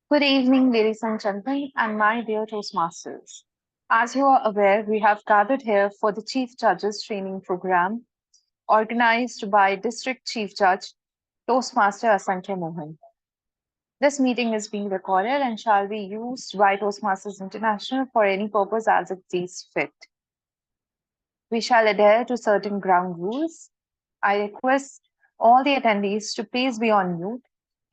Good evening, ladies and gentlemen, and my dear Toastmasters. As you are aware, we have gathered here for the Chief Judges Training Program organized by District Chief Judge Toastmaster Asankhya Mohan. This meeting is being recorded and shall be used by Toastmasters International for any purpose as it sees fit. We shall adhere to certain ground rules. I request all the attendees to please be on mute.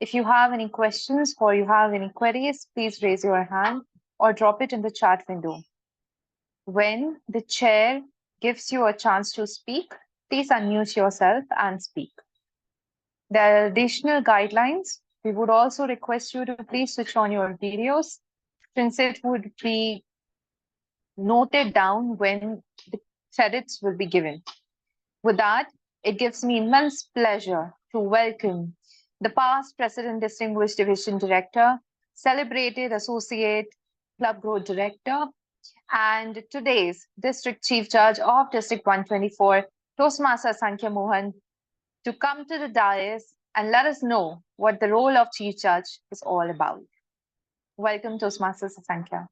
If you have any questions or you have any queries, please raise your hand or drop it in the chat window. When the chair gives you a chance to speak, please unmute yourself and speak. There are additional guidelines. We would also request you to please switch on your videos since it would be noted down when the credits will be given. With that, it gives me immense pleasure to welcome the past President Distinguished Division Director, celebrated Associate Club Growth Director, and today's District Chief Judge of District 124, Toastmaster Sankhya Mohan, to come to the dais and let us know what the role of Chief Judge is all about. Welcome, Toastmaster Sankhya.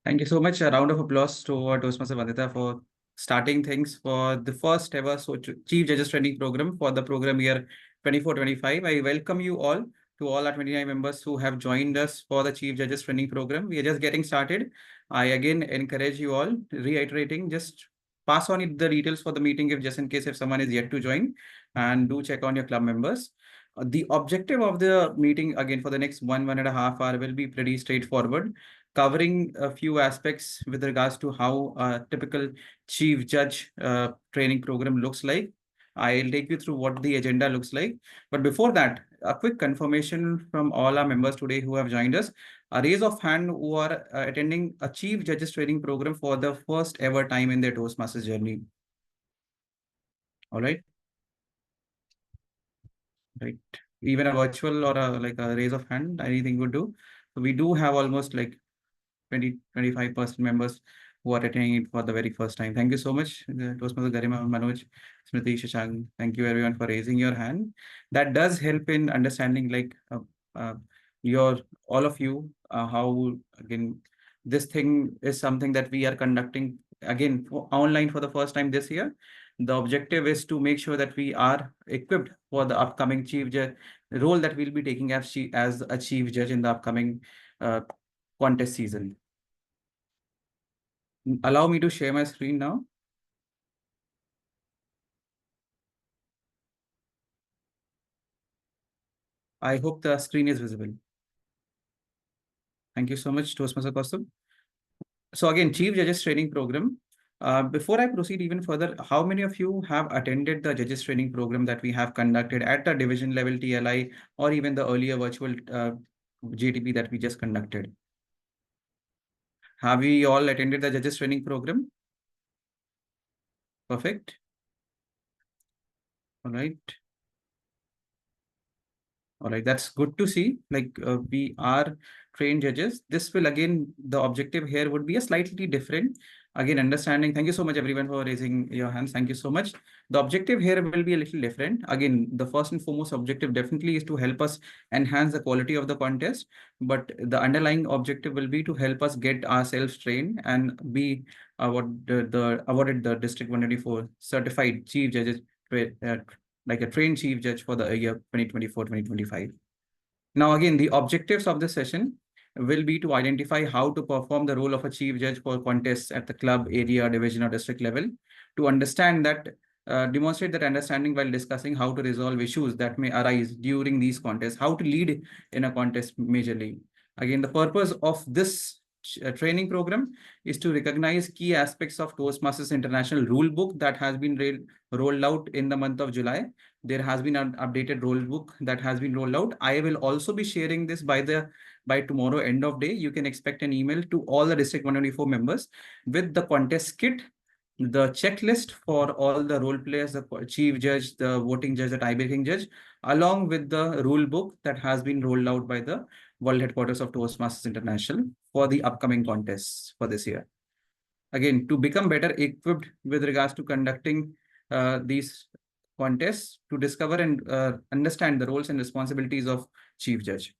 Thank you so much. A round of applause to Toastmaster Vandita for starting things for the first ever Chief Judges Training Program for the program year 24-25. I welcome you all to all our 29 members who have joined us for the Chief Judges Training Program. We are just getting started. I again encourage you all, reiterating, just pass on the details for the meeting if just in case if someone is yet to join, and do check on your club members. The objective of the meeting again for the next 1.5 hours will be pretty straightforward, covering a few aspects with regards to how a typical chief judge training program looks like. I'll take you through what the agenda looks like. But before that, a quick confirmation from all our members today who have joined us. A raise of hand who are attending a chief judges training program for the first ever time in their Toastmasters journey. All right. Right. Even a virtual or like a raise of hand, anything would do. So we do have almost like 20-25% members who are attending it for the very first time. Thank you so much, Toastmaster Garima, Manoj, Smriti, Shashank. Thank you everyone for raising your hand. That does help in understanding like your all of you how again this thing is something that we are conducting again online for the first time this year. The objective is to make sure that we are equipped for the upcoming chief judge role that we'll be taking as a chief judge in the upcoming contest season. Allow me to share my screen now. I hope the screen is visible. Thank you so much, Toastmaster Kaustubh. So again, Chief Judges Training Program. Before I proceed even further, how many of you have attended the Judges Training Program that we have conducted at the division level TLI or even the earlier virtual JTP that we just conducted? Have we all attended the Judges Training Program? Perfect. All right. All right, that's good to see. Like we are trained judges. This will again, the objective here would be a slightly different. Again, understanding. Thank you so much, everyone, for raising your hands. Thank you so much. The objective here will be a little different. Again, the first and foremost objective definitely is to help us enhance the quality of the contest. But the underlying objective will be to help us get ourselves trained and be awarded the District 124 certified chief judges like a trained chief judge for the year 2024-2025. Now, again, the objectives of this session will be to identify how to perform the role of a chief judge for contests at the club, area, division, or district level, to understand that, demonstrate that understanding while discussing how to resolve issues that may arise during these contests, how to lead in a contest majorly. Again, the purpose of this training program is to recognize key aspects of Toastmasters International rule book that has been rolled out in the month of July. There has been an updated rule book that has been rolled out. I will also be sharing this by tomorrow end of day. You can expect an email to all the District 124 members with the contest kit, the checklist for all the role players, the chief judge, the voting judge, the tie-breaking judge, along with the rule book that has been rolled out by the World Headquarters of Toastmasters International for the upcoming contests for this year. Again, to become better equipped with regards to conducting these contests, to discover and understand the roles and responsibilities of chief judge.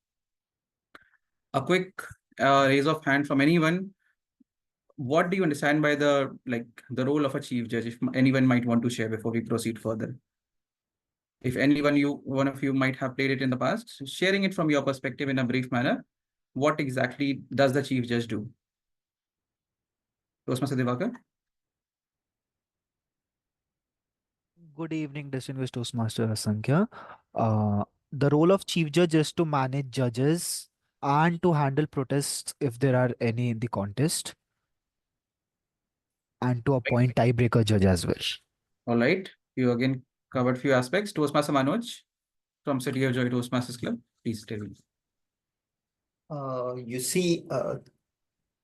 A quick raise of hand from anyone. What do you understand by the role of a chief judge? If anyone might want to share before we proceed further. If one of you might have played it in the past, sharing it from your perspective in a brief manner, what exactly does the chief judge do? Toastmaster Divakar? Good evening, distinguished Toastmaster Asankhya. The role of Chief Judge is to manage judges and to handle protests if there are any in the contest, and to appoint tiebreaker judge as well. All right. You again covered few aspects. Toastmaster Manoj from City of Joy Toastmasters Club. Please tell me. Uh, you see, uh,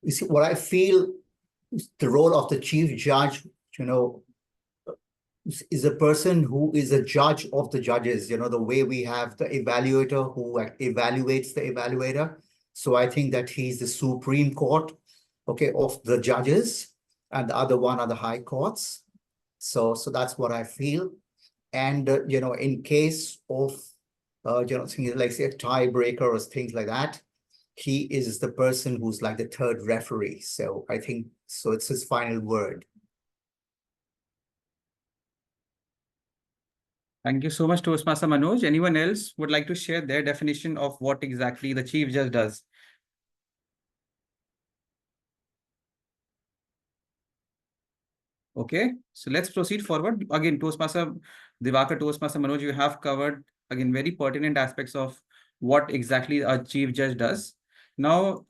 you see what I feel is the role of the chief judge, you know, is a person who is a judge of the judges, the way we have the evaluator who evaluates the evaluator. So I think that he's the Supreme Court, okay, of the judges, and the other one are the high courts. So that's what I feel. And, in case of, things like say a tiebreaker or things like that, he is the person who's like the third referee. So I think, so it's his final word. Thank you so much, Toastmaster Manoj. Anyone else would like to share their definition of what exactly the chief judge does? Okay, so let's proceed forward. Again, Toastmaster Divakar, Toastmaster Manoj, you have covered again very pertinent aspects of what exactly a chief judge does. Now,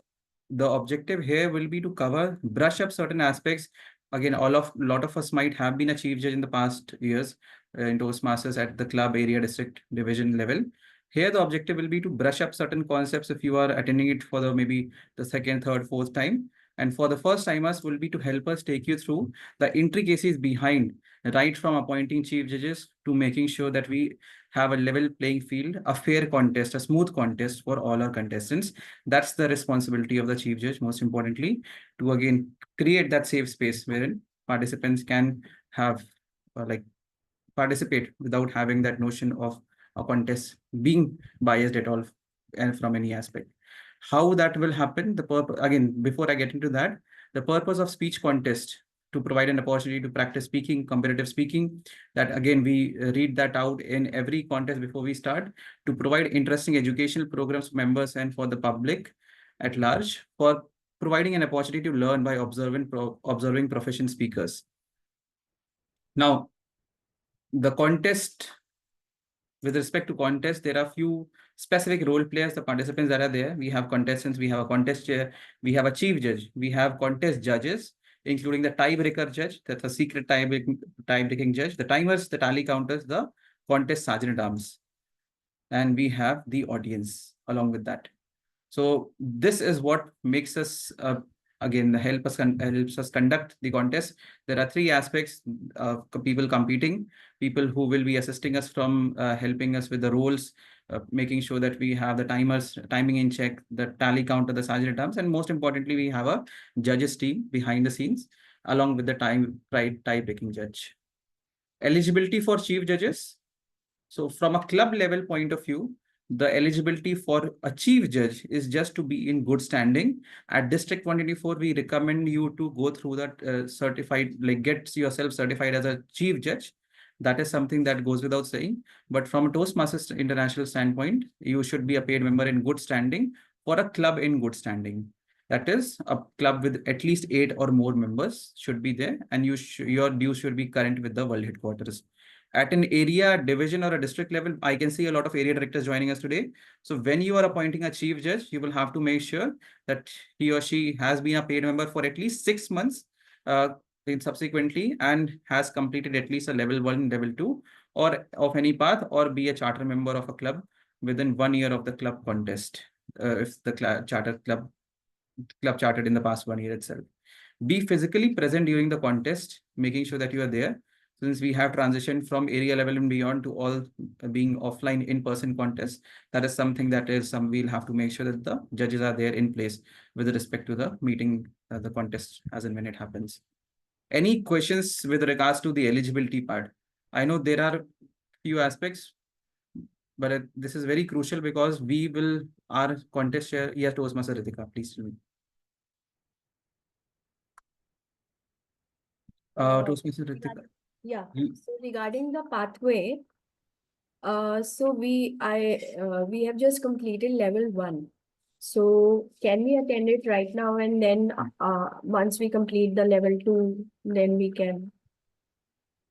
the objective here will be to brush up certain aspects. Again, lot of us might have been a chief judge in the past years in Toastmasters at the club, area, district, division level. Here, the objective will be to brush up certain concepts if you are attending it for maybe the second, third, fourth time. And for the first timers will be to help us take you through the intricacies behind, right from appointing chief judges to making sure that we have a level playing field, a fair contest, a smooth contest for all our contestants. That's the responsibility of the chief judge, most importantly, to again create that safe space wherein participants can have participate without having that notion of a contest being biased at all and from any aspect. How that will happen, the purpose, again, before I get into that, the purpose of speech contest to provide an opportunity to practice speaking, competitive speaking, that again, we read that out in every contest before we start, to provide interesting educational programs for members and for the public at large, for providing an opportunity to learn by observing profession speakers. Now, the contest, with respect to contest, there are few specific role players, the participants that are there. We have contestants, we have a contest chair, we have a chief judge, we have contest judges, including the tiebreaker judge, that's a secret tie-breaking judge, the timers, the tally counters, the contest sergeant at arms, and we have the audience along with that. So this is what makes us again helps us conduct the contest. There are three aspects: people competing, people who will be assisting us from helping us with the roles, making sure that we have the timing in check, the tally counter, the sergeant at arms, and most importantly, we have a judges team behind the scenes along with the tie-breaking judge. Eligibility for chief judges. So from a club level point of view, the eligibility for a chief judge is just to be in good standing. At District 124, we recommend you to go through that certified, get yourself certified as a chief judge. That is something that goes without saying. But from a Toastmasters International standpoint, you should be a paid member in good standing for a club in good standing. That is, a club with at least 8 or more members should be there, and your dues should be current with the world headquarters. At an area, division, or a district level, I can see a lot of area directors joining us today. So when you are appointing a chief judge, you will have to make sure that he or she has been a paid member for at least 6 months subsequently and has completed at least a level 1, level 2, or of any path, or be a charter member of a club within 1 year of the club contest, if the club chartered in the past 1 year itself. Be physically present during the contest, making sure that you are there. Since we have transitioned from area level and beyond to all being offline in-person contests, that is something that we'll have to make sure that the judges are there in place with respect to the meeting, the contest as and when it happens. Any questions with regards to the eligibility part? I know there are few aspects, but this is very crucial because we will our contest chair, yes, Toastmaster Ritika, please tell me. Toastmaster Ritika. Yeah, you- so regarding the pathway, so we have just completed level 1. So can we attend it right now, and then once we complete the level 2, then we can.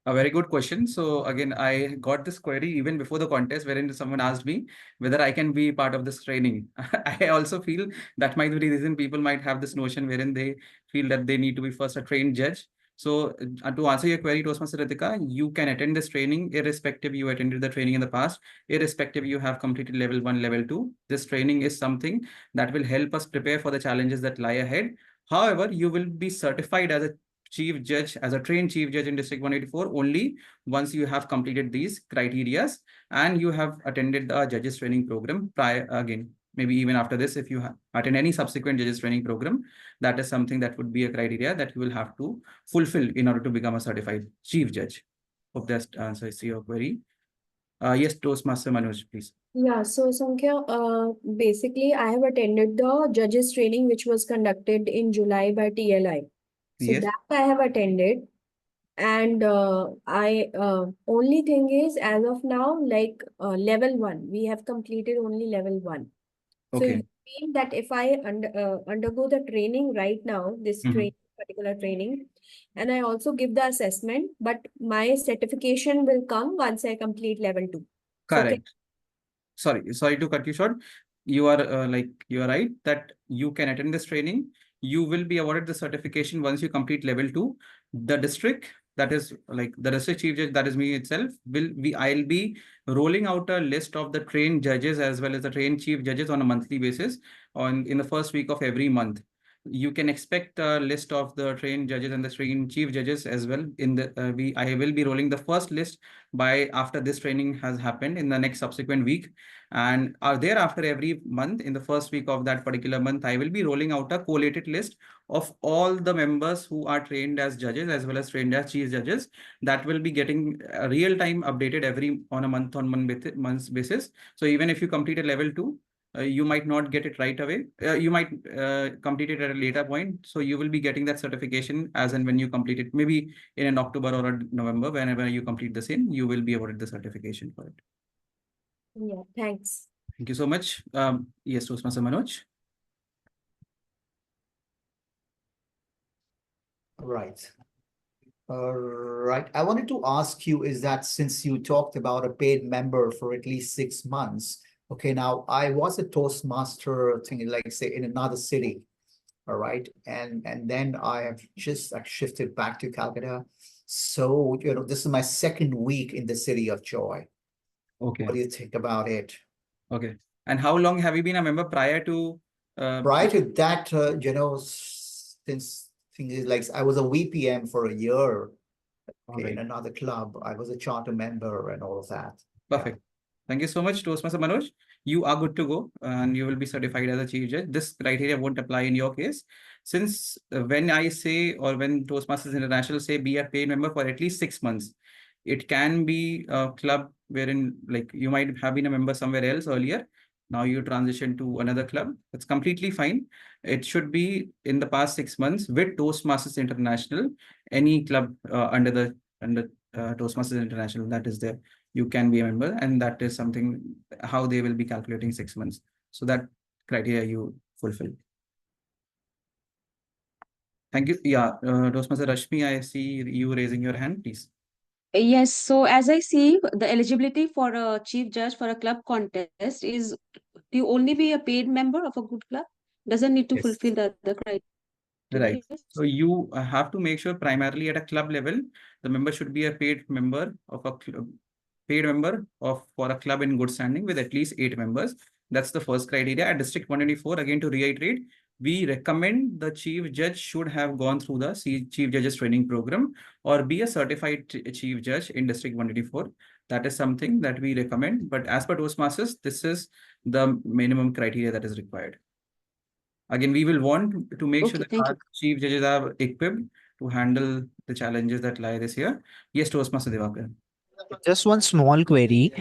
A very good question. So again, I got this query even before the contest, wherein someone asked me whether I can be part of this training. I also feel that might be the reason people might have this notion wherein they feel that they need to be first a trained judge. So to answer your query, Toastmaster Ritika, you can attend this training irrespective you attended the training in the past, irrespective you have completed level 1, level 2. This training is something that will help us prepare for the challenges that lie ahead. However, you will be certified as a chief judge, as a trained chief judge in District 184 only once you have completed these criterias and you have attended the judges training program prior. Again, maybe even after this, if you attend any subsequent judges training program, that is something that would be a criteria that you will have to fulfill in order to become a certified chief judge. Hope that answers your query. Yes, Toastmaster Manoj, please. Yeah, so Sankhya, basically I have attended the judges training which was conducted in July by TLI. So Yes. that I have attended. And I only thing is, as of now, like level 1, we have completed only level 1. So Okay. you mean that if I undergo the training right now, this particular training, and I also give the assessment, but my certification will come once I complete level 2. So Correct. Sorry to cut you short. You are you are right that you can attend this training. You will be awarded the certification once you complete level 2. The district, that is like the district chief judge, that is me itself, I'll be rolling out a list of the trained judges as well as the trained chief judges on a monthly basis in the first week of every month. You can expect a list of the trained judges and the trained chief judges as well. I will be rolling the first list by after this training has happened in the next subsequent week, and thereafter every month in the first week of that particular month I will be rolling out a collated list of all the members who are trained as judges as well as trained as chief judges, that will be getting real time updated every on a month basis. So even if you complete a level 2, you might not get it right away. You might complete it at a later point. So you will be getting that certification as and when you complete it. Maybe in an October or a November, whenever you complete the same, you will be awarded the certification for it. yeah, thanks. Thank you so much. Yes, Toastmaster Manoj. Right. Right. I wanted to ask you is that since you talked about a paid member for at least 6 months, okay, now I was a Toastmaster thing, like say in another city, all right, and then I have just shifted back to Calcutta. So, this is my second week in the city of joy. Okay. What do you think about it? Okay. And how long have you been a member prior to? Prior to that, since thing is like I was a VPM for a year. Okay, Right. in another club. I was a charter member and all of that. Perfect. Thank you so much, Toastmaster Manoj. You are good to go and you will be certified as a chief judge. This criteria won't apply in your case. Since when I say, or when Toastmasters International say be a paid member for at least 6 months, it can be a club wherein like you might have been a member somewhere else earlier. Now you transition to another club. It's completely fine. It should be in the past 6 months with Toastmasters International, any club under Toastmasters International that is there, you can be a member, and that is something how they will be calculating 6 months. So that criteria you fulfill. Thank you. Yeah, Toastmaster Rashmi, I see you raising your hand, please. Yes, so as I see, the eligibility for a chief judge for a club contest is to only be a paid member of a good club, doesn't need to Yes. fulfill the other criteria. Right. Yes? So you have to make sure primarily at a club level, the member should be a paid member of a club, for a club in good standing with at least 8 members. That's the first criteria. At District 124, again to reiterate, we recommend the chief judge should have gone through the chief judges training program or be a certified chief judge in District 124. That is something that we recommend. But as per Toastmasters, this is the minimum criteria that is required. Again, we will want to make sure that our chief judges are equipped to handle the challenges that lie this year. Yes, Toastmaster Devakar. Just one small query.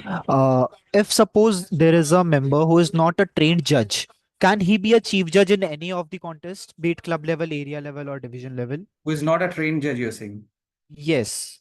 If suppose there is a member who is not a trained judge, can he be a chief judge in any of the contests, be it club level, area level, or division level? Who is not a trained judge, you're saying? Yes.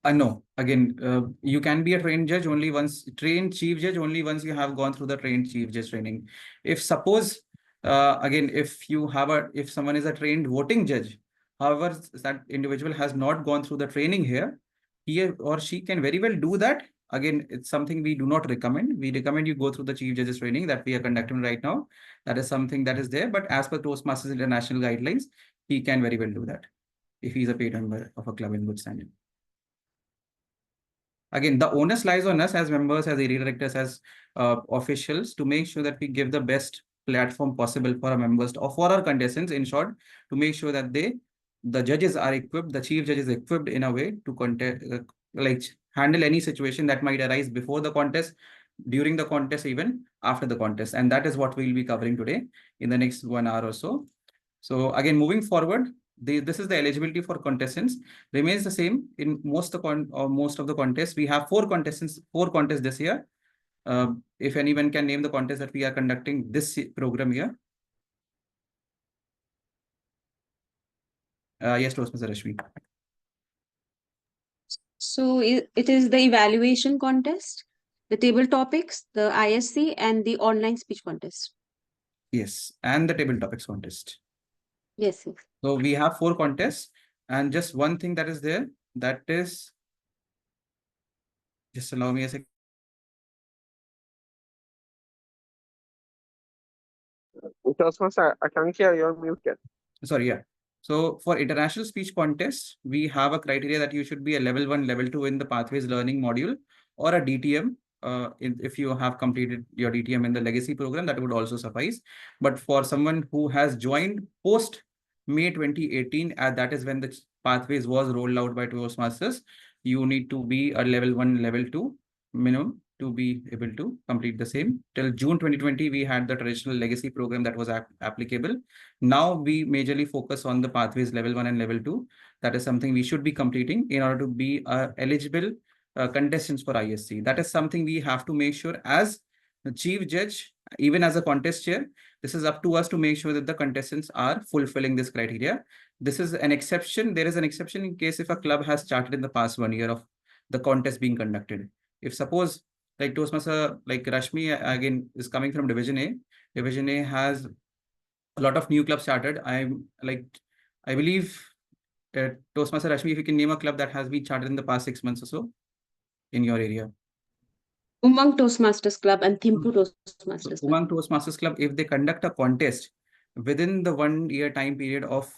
No. Again, you can be a trained judge only once, trained chief judge only once you have gone through the trained chief judge training. If suppose, again, if someone is a trained voting judge, however, that individual has not gone through the training here, he or she can very well do that. Again, it's something we do not recommend. We recommend you go through the chief judges training that we are conducting right now. That is something that is there. But as per Toastmasters International guidelines, he can very well do that if he's a paid member of a club in good standing. Again, the onus lies on us as members, as area directors, as officials to make sure that we give the best platform possible for our members or for our contestants, in short, to make sure that the judges are equipped, the chief judge is equipped in a way to handle any situation that might arise before the contest, during the contest, even after the contest. And that is what we'll be covering today in the next 1 hour or so. So again, moving forward, this is the eligibility for contestants remains the same in most of the contests. We have 4 contests this year. If anyone can name the contest that we are conducting this program here. Yes, Toastmaster Rashmi. So it is the evaluation contest, the table topics, the ISC, and the online speech contest. Yes, and the table topics contest. Yes, yes. So we have 4 contests, and just one thing that is there, that is, just allow me a second. Toastmaster, I can't hear you, muted. Sorry, yeah. So for international speech contests, we have a criteria that you should be a level 1, level 2 in the pathways learning module or a DTM. If you have completed your DTM in the legacy program, that would also suffice. But for someone who has joined post May 2018, that is when the pathways was rolled out by Toastmasters, you need to be a level 1, level 2 minimum to be able to complete the same. Till June 2020, we had the traditional legacy program that was applicable. Now we majorly focus on the pathways level 1 and level 2. That is something we should be completing in order to be eligible contestants for ISC. That is something we have to make sure as the chief judge, even as a contest chair. This is up to us to make sure that the contestants are fulfilling this criteria. This is an exception. There is an exception in case if a club has started in the past 1 year of the contest being conducted. If suppose like Toastmaster, like Rashmi again is coming from Division A. Division A has a lot of new clubs started. I believe Toastmaster Rashmi, if you can name a club that has been started in the past 6 months or so in your area. Umang Toastmasters Club and Thimpu Toastmasters Club. Umang Toastmasters Club, if they conduct a contest within the 1 year time period of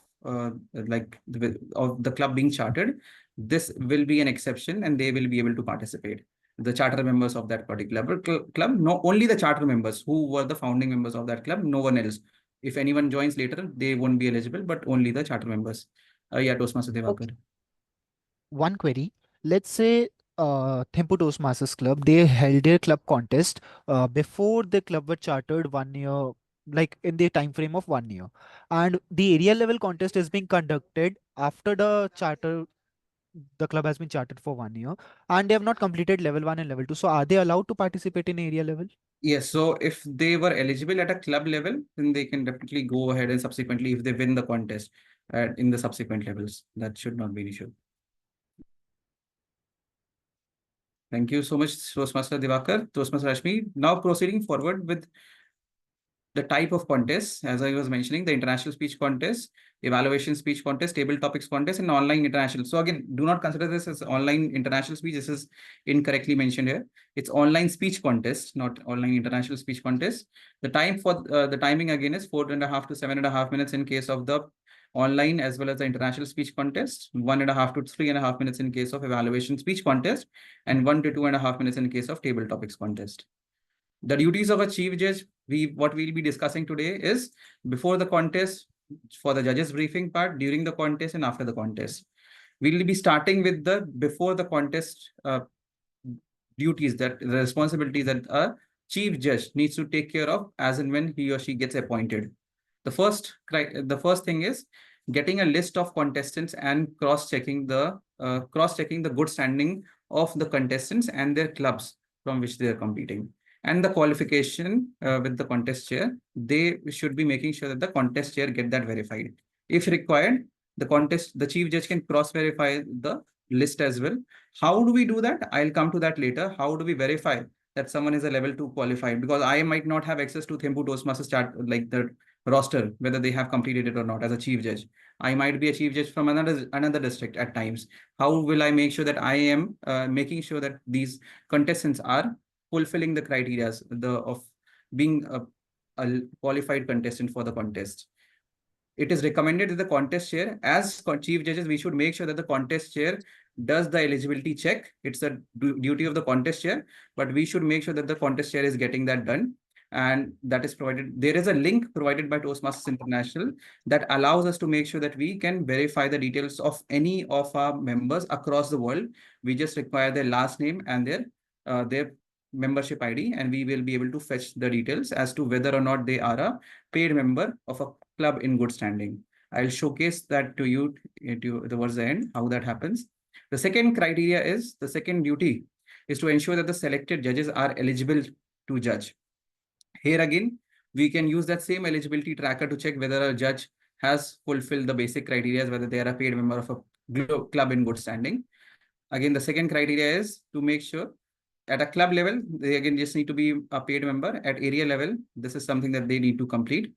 the club being chartered, this will be an exception and they will be able to participate. The charter members of that particular club, no, only the charter members who were the founding members of that club, no one else. If anyone joins later, they won't be eligible, but only the charter members. Yeah, Toastmaster Devakar. Okay. One query. Let's say Thimpu Toastmasters Club, they held their club contest before the club was chartered 1 year, like in the time frame of 1 year. And the area level contest is being conducted after the club has been chartered for 1 year and they have not completed level 1 and level 2. So are they allowed to participate in area level? Yes, so if they were eligible at a club level, then they can definitely go ahead and subsequently, if they win the contest in the subsequent levels, that should not be an issue. Thank you so much, Toastmaster Devakar, Toastmaster Rashmi. Now proceeding forward with the type of contests, as I was mentioning, the international speech contest, evaluation speech contest, table topics contest, and online international. So again, do not consider this as online international speech. This is incorrectly mentioned here. It's online speech contest, not online international speech contest. The time for the timing again is 4.5 to 7.5 minutes in case of the online as well as the international speech contest, 1.5 to 3.5 minutes in case of evaluation speech contest, and 1 to 2.5 minutes in case of table topics contest. The duties of a chief judge, what we'll be discussing today is before the contest, for the judges briefing part, during the contest, and after the contest. We'll be starting with the before the contest duties, that the responsibilities that a chief judge needs to take care of as and when he or she gets appointed. The first thing is getting a list of contestants and cross-checking the good standing of the contestants and their clubs from which they are competing. And the qualification with the contest chair, they should be making sure that the contest chair get that verified. If required, the chief judge can cross-verify the list as well. How do we do that? I'll come to that later. How do we verify that someone is a level 2 qualified? Because I might not have access to Thimpu Toastmasters chart, like the roster, whether they have completed it or not as a chief judge. I might be a chief judge from another district at times. How will I make sure that I am making sure that these contestants are fulfilling the criteria of being a qualified contestant for the contest? It is recommended that the contest chair, as chief judges, we should make sure that the contest chair does the eligibility check. It's the duty of the contest chair, but we should make sure that the contest chair is getting that done. And that is provided. There is a link provided by Toastmasters International that allows us to make sure that we can verify the details of any of our members across the world. We just require their last name and their membership ID, and we will be able to fetch the details as to whether or not they are a paid member of a club in good standing. I'll showcase that to you towards the end, how that happens. The second duty is to ensure that the selected judges are eligible to judge. Here again, we can use that same eligibility tracker to check whether a judge has fulfilled the basic criteria, whether they are a paid member of a club in good standing. Again, the second criteria is to make sure at a club level, they again just need to be a paid member. At area level, this is something that they need to complete.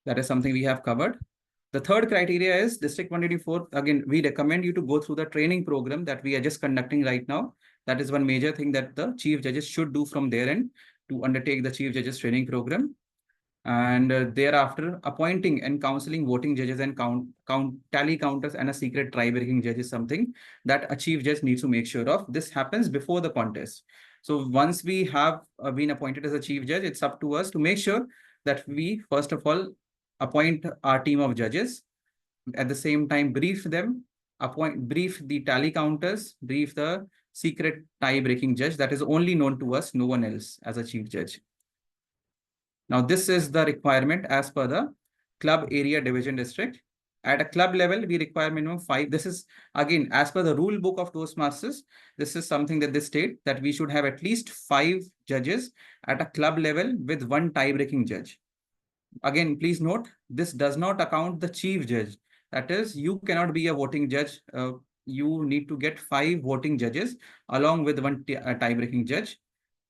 That is something we have covered. The third criteria is District 124. Again, we recommend you to go through the training program that we are just conducting right now. That is one major thing that the chief judges should do from their end to undertake the chief judges training program. And thereafter, appointing and counseling voting judges and tally counters and a secret tie-breaking judge is something that a chief judge needs to make sure of. This happens before the contest. So once we have been appointed as a chief judge, it's up to us to make sure that we, first of all, appoint our team of judges. At the same time, brief them, brief the tally counters, brief the secret tie-breaking judge that is only known to us, no one else, as a chief judge. Now, this is the requirement as per the club area division district. At a club level, we require minimum 5. This is, again, as per the rule book of Toastmasters, this is something that they state that we should have at least 5 judges at a club level with 1 tie-breaking judge. Again, please note, this does not account the chief judge. That is, you cannot be a voting judge. You need to get 5 voting judges along with 1 tie-breaking judge.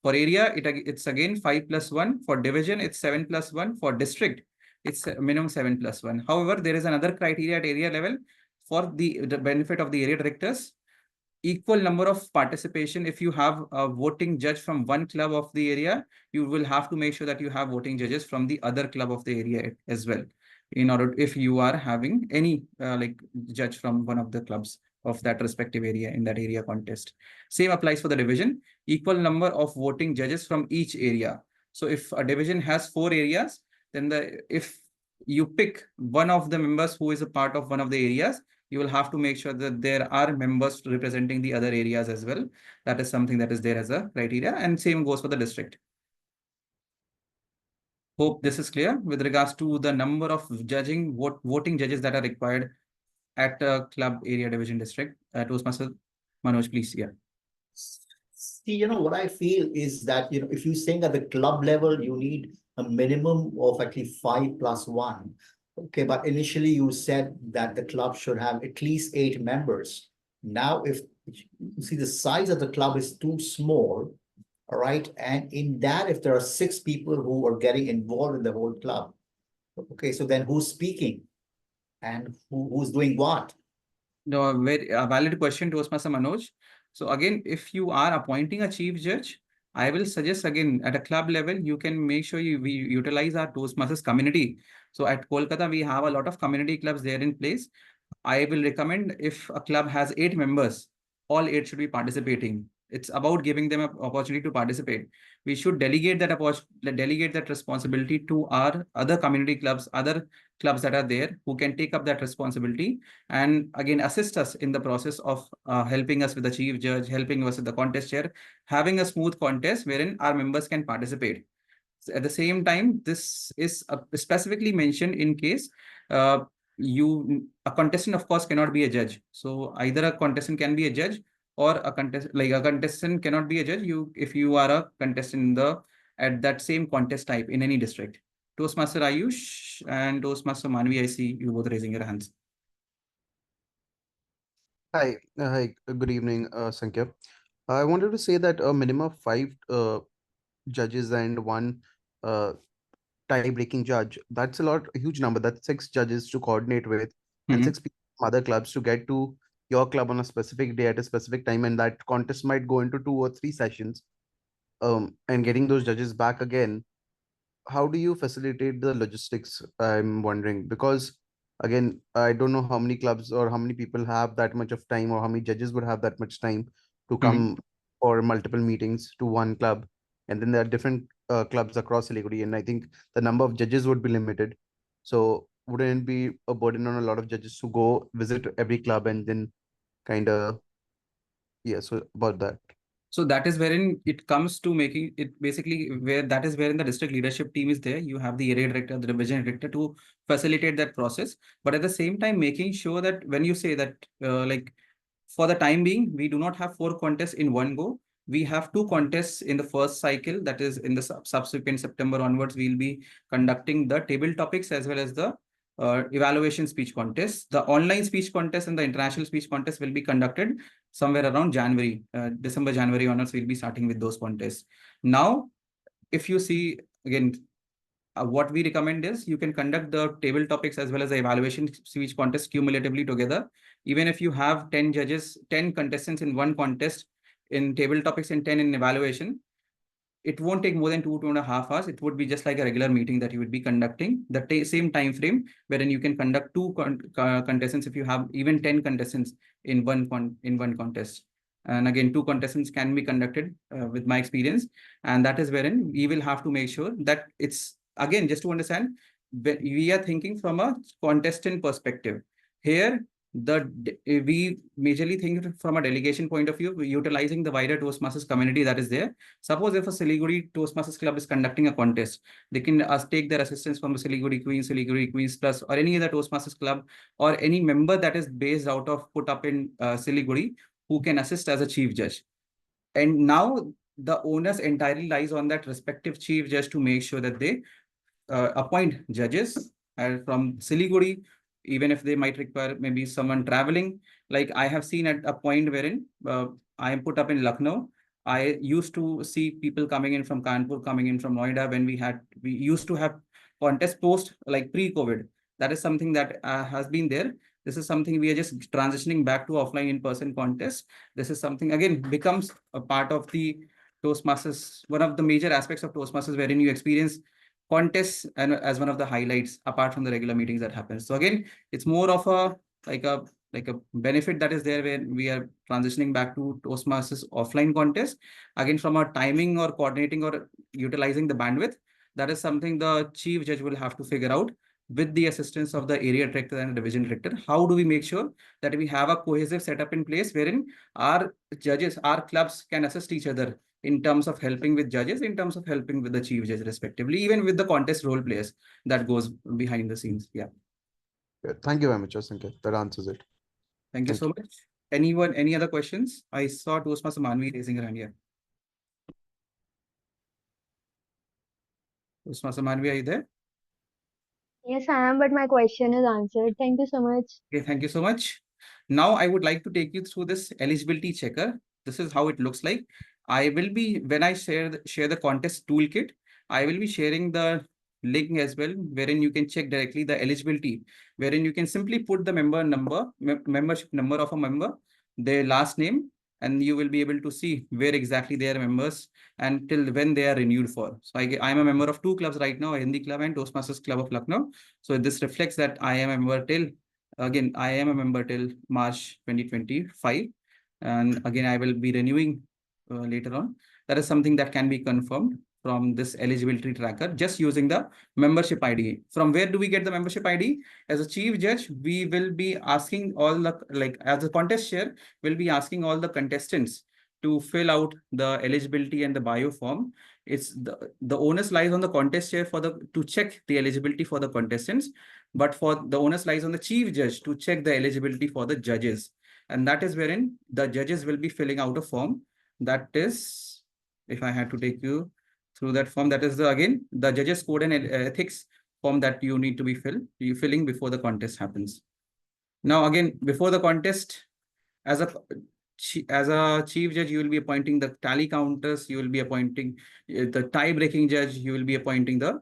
For area, it's again 5 plus 1. For division, it's 7 plus 1. For district, it's minimum 7 plus 1. However, there is another criteria at area level for the benefit of the area directors. Equal number of participation. If you have a voting judge from one club of the area, you will have to make sure that you have voting judges from the other club of the area as well. In order, if you are having any like judge from one of the clubs of that respective area in that area contest. Same applies for the division. Equal number of voting judges from each area. So if a division has 4 areas, then if you pick one of the members who is a part of one of the areas, you will have to make sure that there are members representing the other areas as well. That is something that is there as a criteria, and same goes for the district. Hope this is clear with regards to the number of voting judges that are required at a club area division district. Toastmaster Manoj, please. Yeah. See, what I feel is that, if you're saying at the club level, you need a minimum of actually 5 plus 1. Okay, but initially you said that the club should have at least 8 members. Now, if you see the size of the club is too small, all right, and in that, if there are 6 people who are getting involved in the whole club, okay, so then who's speaking and who's doing what? No, very valid question, Toastmaster Manoj. So again, if you are appointing a chief judge, I will suggest again at a club level, you can make sure we utilize our Toastmasters community. So at Kolkata, we have a lot of community clubs there in place. I will recommend if a club has 8 members, all 8 should be participating. It's about giving them an opportunity to participate. We should delegate that responsibility to our other community clubs, other clubs that are there who can take up that responsibility and again assist us in the process of helping us with the chief judge, helping us with the contest chair, having a smooth contest wherein our members can participate. So at the same time, this is specifically mentioned in case a contestant, of course, cannot be a judge. So either a contestant can be a judge or a contestant cannot be a judge if you are a contestant at that same contest type in any district. Toastmaster Ayush and Toastmaster Manvi, I see you both raising your hands. Hi, good evening, Sankhya. I wanted to say that a minimum of five judges and one uh, tie-breaking judge, that's a huge number. That's six judges to coordinate with and Mhm. six people from other clubs to get to your club on a specific day at a specific time. And that contest might go into 2 or 3 sessions. And getting those judges back again, how do you facilitate the logistics? I'm wondering because again, I don't know how many clubs or how many people have that much of time or how many judges would have that much time to come for multiple meetings to one club. And then there are different clubs across Siliguri, and I think the number of judges would be limited. So wouldn't it be a burden on a lot of judges to go visit every club and then kind of, yeah, so about that. So that is wherein it comes to making it basically where that is wherein the district leadership team is there. You have the area director, the division director to facilitate that process. But at the same time, making sure that when you say that, for the time being, we do not have 4 contests in one go. We have 2 contests in the first cycle. That is in the subsequent September onwards, we'll be conducting the table topics as well as the evaluation speech contest. The online speech contest and the international speech contest will be conducted somewhere around January, December, January onwards, we'll be starting with those contests. Now, if you see again, what we recommend is you can conduct the table topics as well as the evaluation speech contest cumulatively together. Even if you have 10 judges, 10 contestants in one contest in table topics and 10 in evaluation, it won't take more than 2.5 hours. It would be just like a regular meeting that you would be conducting the same time frame wherein you can conduct two contestants if you have even 10 contestants in one contest. And again, 2 contestants can be conducted with my experience. And that is wherein we will have to make sure that it's again, just to understand, we are thinking from a contestant perspective. Here, we majorly think from a delegation point of view, utilizing the wider Toastmasters community that is there. Suppose if a Siliguri Toastmasters Club is conducting a contest, they can take their assistance from the Siliguri Queens Plus, or any other Toastmasters Club, or any member that is based out of put up in Siliguri, who can assist as a chief judge. And now the onus entirely lies on that respective chief judge to make sure that they appoint judges from Siliguri, even if they might require maybe someone traveling. Like I have seen at a point wherein I am put up in Lucknow. I used to see people coming in from Kanpur, coming in from Noida when we used to have contest post like pre-COVID. That is something that has been there. This is something we are just transitioning back to offline in-person contest. This is something again becomes a part of the Toastmasters, one of the major aspects of Toastmasters, wherein you experience contests and as one of the highlights apart from the regular meetings that happens. So again, it's more of a like a benefit that is there when we are transitioning back to Toastmasters offline contest. Again, from a timing or coordinating or utilizing the bandwidth, that is something the chief judge will have to figure out with the assistance of the area director and division director. How do we make sure that we have a cohesive setup in place wherein our judges, our clubs can assist each other in terms of helping with judges, in terms of helping with the chief judge respectively, even with the contest role players that goes behind the scenes. Yeah. Yeah, thank you very much, Sankhya. That answers it. Thank you so much. Anyone, any other questions? I saw Toastmaster Manvi raising her hand here. Toastmaster Manvi, are you there? Yes, I am, but my question is answered. Thank you so much. Okay, thank you so much. Now I would like to take you through this eligibility checker. This is how it looks like. I will be, when I share the contest toolkit, I will be sharing the link as well, wherein you can check directly the eligibility, wherein you can simply put the membership number of a member, their last name, and you will be able to see where exactly they are members and till when they are renewed for. So I'm a member of 2 clubs right now, Hindi Club and Toastmasters Club of Lucknow. So this reflects that I am a member till, again, I am a member till March 2025. And again, I will be renewing later on. That is something that can be confirmed from this eligibility tracker just using the membership ID. From where do we get the membership ID? As a chief judge, we will be asking all the, like as a contest chair, we'll be asking all the contestants to fill out the eligibility and the bio form. It's the onus lies on the contest chair to check the eligibility for the contestants, but for the onus lies on the chief judge to check the eligibility for the judges. and that is wherein the judges will be filling out a form. That is, if I had to take you through that form, that is again the judges code and ethics form that you need to be filling before the contest happens. Now again, before the contest, as a chief judge, you will be appointing the tally counters, you will be appointing the tie-breaking judge, you will be appointing the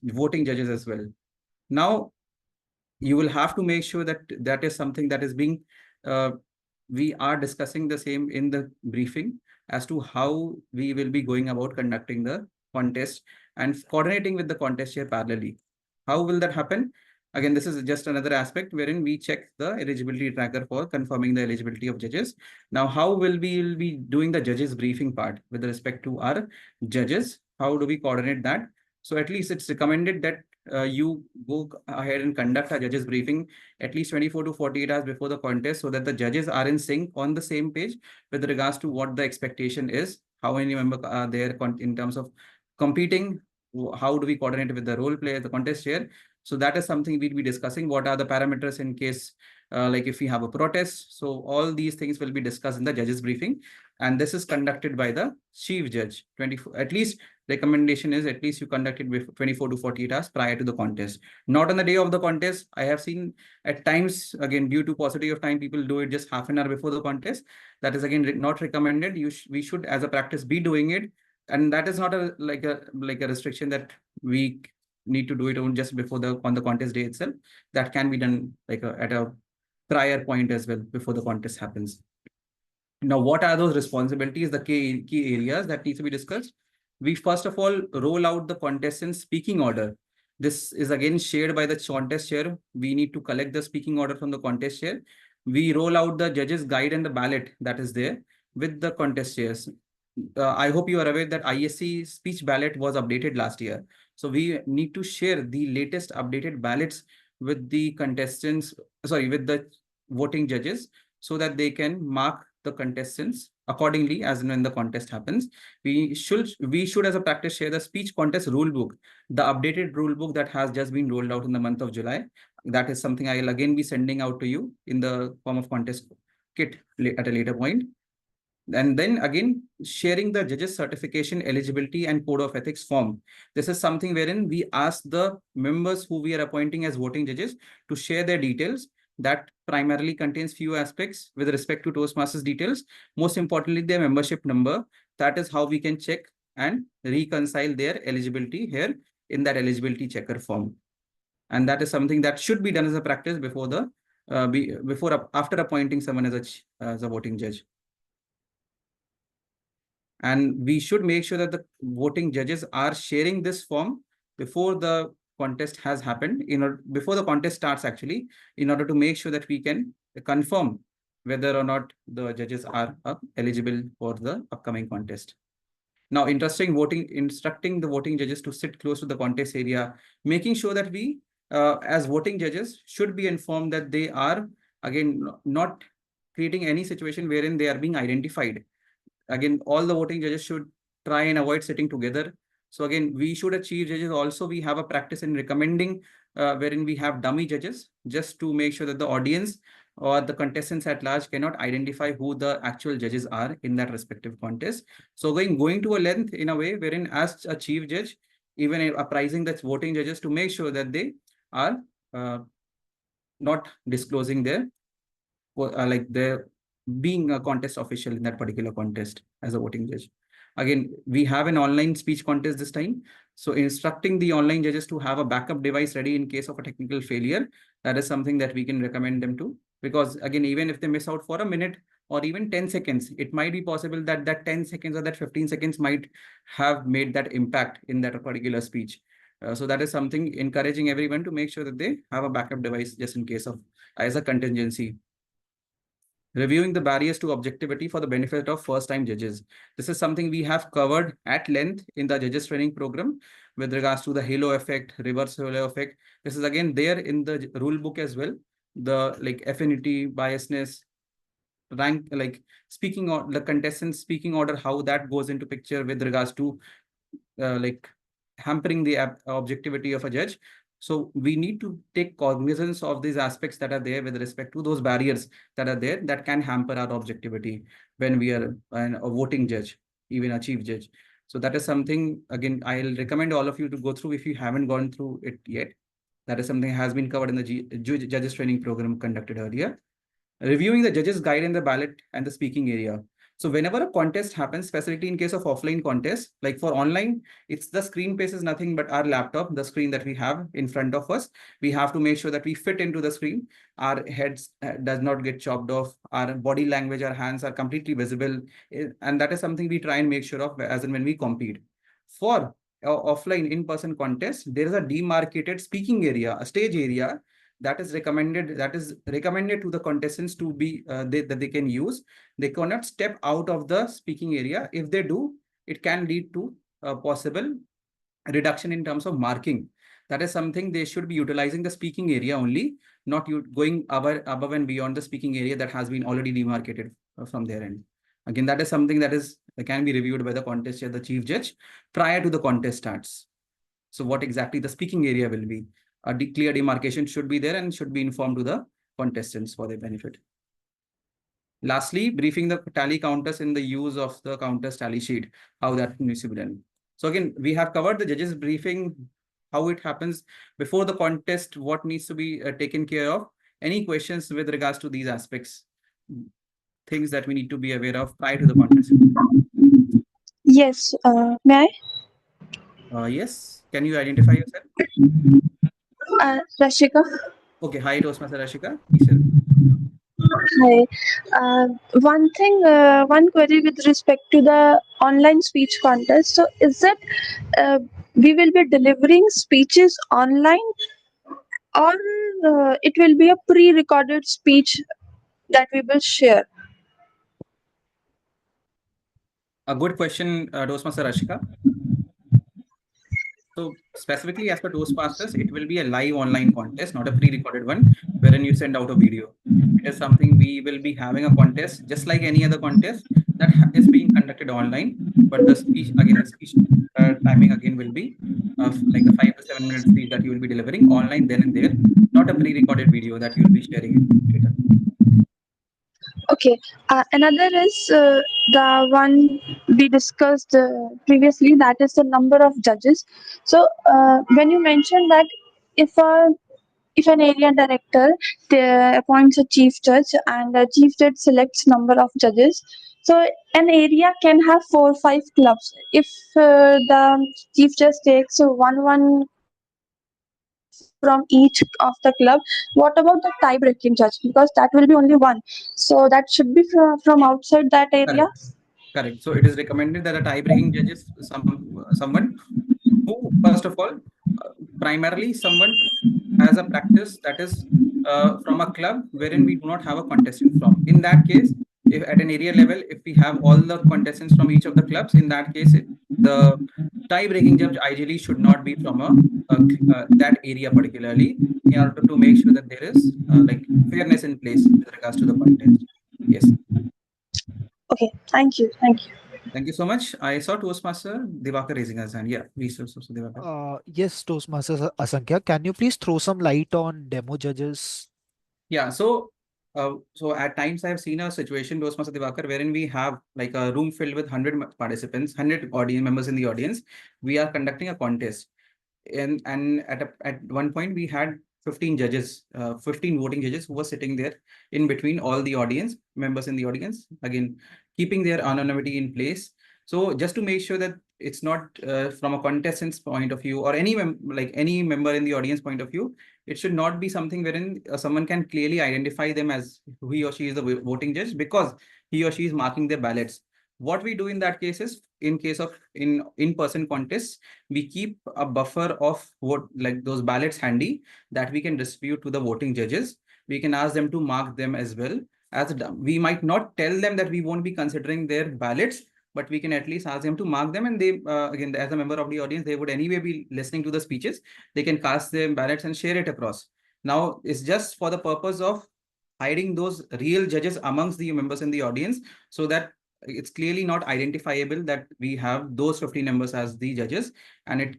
voting judges as well. Now, you will have to make sure that that is something that is being, we are discussing the same in the briefing as to how we will be going about conducting the contest and coordinating with the contest chair parallelly. How will that happen? Again, this is just another aspect wherein we check the eligibility tracker for confirming the eligibility of judges. Now, how will we be doing the judges briefing part with respect to our judges? How do we coordinate that? So at least it's recommended that you go ahead and conduct a judges briefing at least 24 to 48 hours before the contest, so that the judges are in sync on the same page with regards to what the expectation is, how many members are there in terms of competing, how do we coordinate with the role player, the contest chair. So that is something we'll be discussing. What are the parameters in case like if we have a protest? So all these things will be discussed in the judges briefing, and this is conducted by the chief judge. 24, at least recommendation is at least you conduct it with 24 to 48 hours prior to the contest, not on the day of the contest. I have seen at times, again, due to paucity of time, people do it just half an hour before the contest. That is again not recommended. We should as a practice be doing it, and that is not like a restriction that we need to do it on just before on the contest day itself. That can be done like at a prior point as well before the contest happens. Now, what are those responsibilities, the key areas that needs to be discussed? We first of all roll out the contestant's speaking order. This is again shared by the contest chair. We need to collect the speaking order from the contest chair. We roll out the judge's guide and the ballot that is there with the contest chairs. I hope you are aware that ISC speech ballot was updated last year. So we need to share the latest updated ballots with the contestants, sorry, with the voting judges, so that they can mark the contestants accordingly as and when the contest happens. We should as a practice share the speech contest rule book, the updated rule book that has just been rolled out in the month of July. That is something I will again be sending out to you in the form of contest kit at a later point. And then again, sharing the judges certification, eligibility and code of ethics form. This is something wherein we ask the members who we are appointing as voting judges to share their details. That primarily contains few aspects with respect to Toastmasters details. Most importantly, their membership number. That is how we can check and reconcile their eligibility here in that eligibility checker form. And that is something that should be done as a practice before after appointing someone as a voting judge. And we should make sure that the voting judges are sharing this form before the contest has happened, before the contest starts actually, in order to make sure that we can confirm whether or not the judges are eligible for the upcoming contest. Now, instructing the voting judges to sit close to the contest area, making sure that we, as voting judges, should be informed that they are, again, not creating any situation wherein they are being identified. Again, all the voting judges should try and avoid sitting together. So again, we should achieve judges. Also, we have a practice in recommending wherein we have dummy judges, just to make sure that the audience or the contestants at large cannot identify who the actual judges are in that respective contest. So going to a length in a way wherein as a chief judge, even apprising the voting judges to make sure that they are not disclosing their being a contest official in that particular contest as a voting judge. Again, we have an online speech contest this time. So instructing the online judges to have a backup device ready in case of a technical failure, that is something that we can recommend them to. Because again, even if they miss out for a minute or even 10 seconds, it might be possible that that 10 seconds or that 15 seconds might have made that impact in that particular speech. So that is something encouraging everyone to make sure that they have a backup device just in case of as a contingency. Reviewing the barriers to objectivity for the benefit of first-time judges. This is something we have covered at length in the judges training program with regards to the halo effect, reverse halo effect. This is again there in the rule book as well. The affinity, biasness, rank, speaking or the contestants speaking order, how that goes into picture with regards to hampering the objectivity of a judge. So we need to take cognizance of these aspects that are there with respect to those barriers that are there that can hamper our objectivity when we are a voting judge, even a chief judge. So that is something, again, I'll recommend all of you to go through if you haven't gone through it yet. That is something has been covered in the judges training program conducted earlier. Reviewing the judges guide in the ballot and the speaking area. So whenever a contest happens, specifically in case of offline contest, like for online, it's the screen pace is nothing but our laptop, the screen that we have in front of us. We have to make sure that we fit into the screen. Our heads does not get chopped off. Our body language, our hands are completely visible. And that is something we try and make sure of as and when we compete. For offline in-person contest, there is a demarcated speaking area, a stage area that is recommended to the contestants to be that they can use. They cannot step out of the speaking area. If they do, it can lead to a possible reduction in terms of marking. That is something they should be utilizing the speaking area only, not going above and beyond the speaking area that has been already demarcated from their end. Again, that is something that can be reviewed by the contest chair, the chief judge, prior to the contest starts. So what exactly the speaking area will be? A clear demarcation should be there and should be informed to the contestants for their benefit. Lastly, briefing the tally counters in the use of the counters tally sheet, how that needs to be done. So again, we have covered the judges briefing, how it happens before the contest, what needs to be taken care of. Any questions with regards to these aspects? Things that we need to be aware of prior to the contest. Yes, may Yes, can you identify yourself? Rashika? Okay, hi, Toastmaster Rashika. Please tell me. Hi. One query with respect to the online speech contest. So, is it we will be delivering speeches online, or it will be a pre-recorded speech that we will share? A good question, Toastmaster Rashika. So specifically as per Toastmasters, it will be a live online contest, not a pre-recorded one, wherein you send out a video. It is something we will be having a contest, just like any other contest that is being conducted online. But the speech, again, the speech timing again will be like a 5 to 7 minute speech that you will be delivering online then and there, not a pre-recorded video that you will be sharing it later. Okay. Another is the one we discussed previously, that is the number of judges. So, when you mentioned that if an area director appoints a chief judge and the chief judge selects number of judges, so an area can have 4 or 5 clubs. If the chief judge takes one from each of the club, what about the tie breaking judge, because that will be only one, so that should be from outside that area. Correct. So it is recommended that a tie-breaking judge is someone who, first of all, primarily someone has a practice that is from a club wherein we do not have a contestant from. In that case, if at an area level, if we have all the contestants from each of the clubs, in that case, the tie-breaking judge ideally should not be from that area particularly, in order to make sure that there is like fairness in place with regards to the contest. Yes. Okay, thank you. Thank you so much. I saw Toastmaster Divakar raising his hand. Yeah, please, Divakar. Yes, Toastmaster Asankhya, can you please throw some light on demo judges? Yeah, so at times I have seen a situation, Toastmaster Divakar, wherein we have like a room filled with 100 participants, 100 audience members in the audience. We are conducting a contest, and at one point we had 15 judges, 15 voting judges who were sitting there in between all the audience members in the audience, again keeping their anonymity in place. So just to make sure that it's not from a contestant's point of view or any member in the audience point of view, it should not be something wherein someone can clearly identify them as he or she is the voting judge because he or she is marking their ballots. What we do in that case is, in case of in-person contests, we keep a buffer of those ballots handy that we can distribute to the voting judges. We can ask them to mark them as well. We might not tell them that we won't be considering their ballots, but we can at least ask them to mark them, and they again, as a member of the audience, they would anyway be listening to the speeches. They can cast their ballots and share it across. Now it's just for the purpose of hiding those real judges amongst the members in the audience, so that it's clearly not identifiable that we have those 50 members as the judges, and it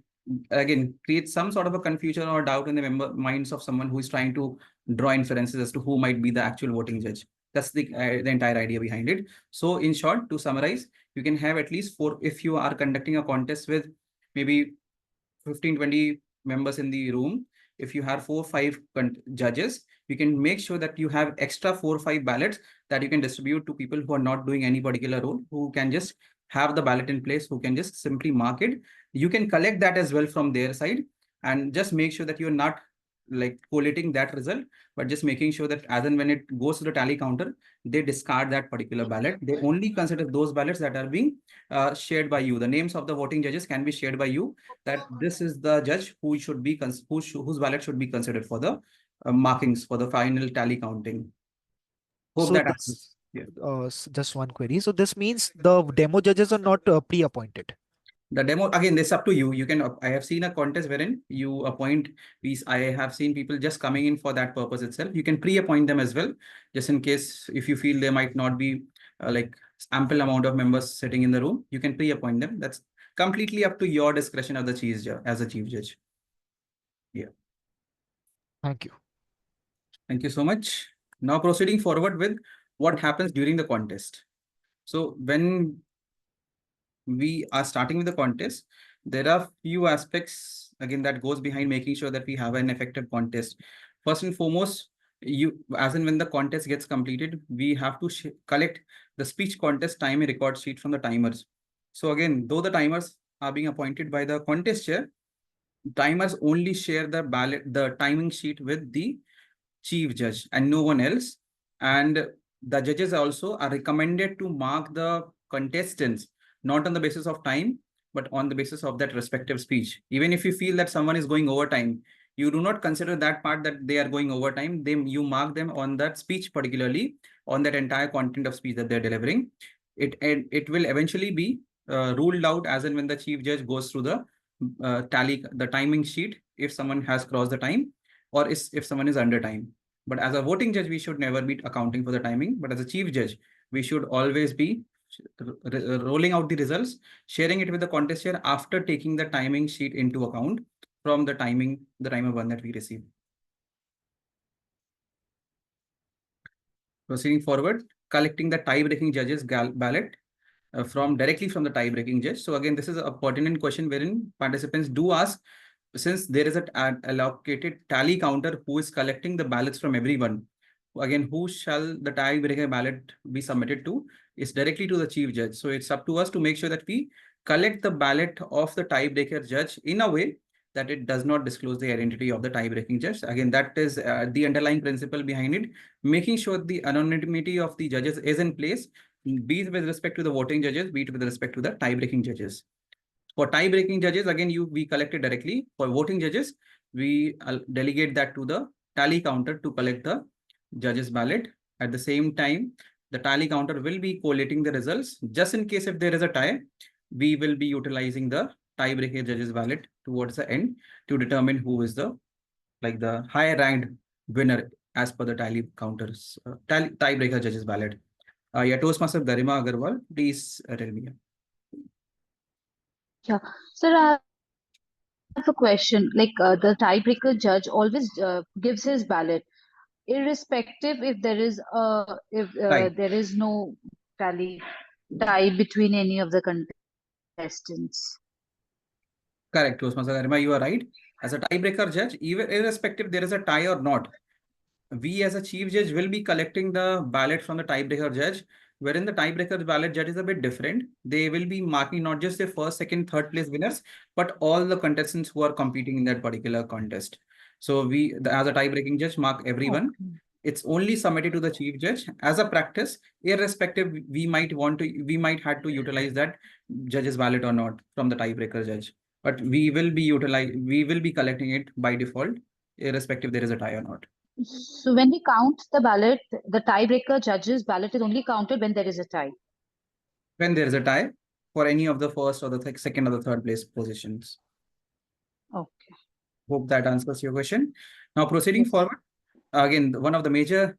again create some sort of a confusion or doubt in the minds of someone who is trying to draw inferences as to who might be the actual voting judge. That's the entire idea behind it. So in short, to summarize, you can have at least 4 if you are conducting a contest with maybe 15-20 members in the room. If you have 4-5 judges, you can make sure that you have extra 4-5 ballots that you can distribute to people who are not doing any particular role, who can just have the ballot in place, who can just simply mark it. You can collect that as well from their side, and just make sure that you're not like collating that result, but just making sure that as and when it goes to the tally counter, they discard that particular ballot. They only consider those ballots that are being shared by you. The names of the voting judges can be shared by you, that this is the judge who should be whose ballot should be considered for the markings for the final tally counting. Hope So that this, answers. Yeah. just one query. So this means the demo judges are not pre-appointed. The demo, again, it's up to you. You can, I have seen a contest wherein you appoint these. I have seen people just coming in for that purpose itself. You can pre-appoint them as well, just in case if you feel there might not be like ample amount of members sitting in the room, you can pre-appoint them. That's completely up to your discretion of the chief judge, as a chief judge. Yeah. Thank you. Thank you so much. Now proceeding forward with what happens during the contest. So when we are starting with the contest, there are few aspects again that goes behind making sure that we have an effective contest. First and foremost, you as and when the contest gets completed, we have to collect the speech contest time record sheet from the timers. So again, though the timers are being appointed by the contest chair, timers only share the timing sheet with the chief judge and no one else. And the judges also are recommended to mark the contestants not on the basis of time, but on the basis of that respective speech. Even if you feel that someone is going overtime, you do not consider that part that they are going overtime. You mark them on that speech, particularly on that entire content of speech that they're delivering. It will eventually be ruled out as and when the chief judge goes through the the timing sheet, if someone has crossed the time or if someone is under time. But as a voting judge, we should never be accounting for the timing. But as a chief judge, we should always be rolling out the results, sharing it with the contest chair after taking the timing sheet into account from the timer one that we receive. Proceeding forward, collecting the tie-breaking judges ballot directly from the tie-breaking judge. So again, this is a pertinent question wherein participants do ask, since there is an allocated tally counter who is collecting the ballots from everyone, again, who shall the tiebreaker ballot be submitted to? Is directly to the chief judge. So it's up to us to make sure that we collect the ballot of the tiebreaker judge in a way that it does not disclose the identity of the tie-breaking judge. Again, that is the underlying principle behind it, making sure the anonymity of the judges is in place, be it with respect to the voting judges, be it with respect to the tie-breaking judges. For tie-breaking judges, again, we collect it directly. For voting judges, we delegate that to the tally counter to collect the judges' ballot. At the same time, the tally counter will be collating the results. Just in case if there is a tie, we will be utilizing the tie-breaker judges' ballot towards the end to determine who is the higher ranked winner as per the tally counters, tie-breaker judges' ballot. Yeah, Toastmaster Garima Agarwal, please tell me. Yeah. Sir, I have a question. Like the tiebreaker judge always gives his ballot, irrespective if there is Right. there is no tie between any of the contestants. Correct, Toastmaster Garima, you are right. As a tiebreaker judge, even irrespective there is a tie or not, we as a chief judge will be collecting the ballot from the tiebreaker judge, wherein the tiebreaker ballot judge is a bit different. They will be marking not just the first, second, third place winners, but all the contestants who are competing in that particular contest. So as a tie-breaking judge, mark everyone. Okay. It's only submitted to the chief judge. As a practice, irrespective, we might have to utilize that judge's ballot or not from the tiebreaker judge. But we will be collecting it by default, irrespective there is a tie or not. So when we count the ballot, the tiebreaker judge's ballot is only counted when there is a tie. When there is a tie for any of the first or the second or the third place positions. Okay. Hope that answers your question. Now proceeding Yes. forward, again, one of the major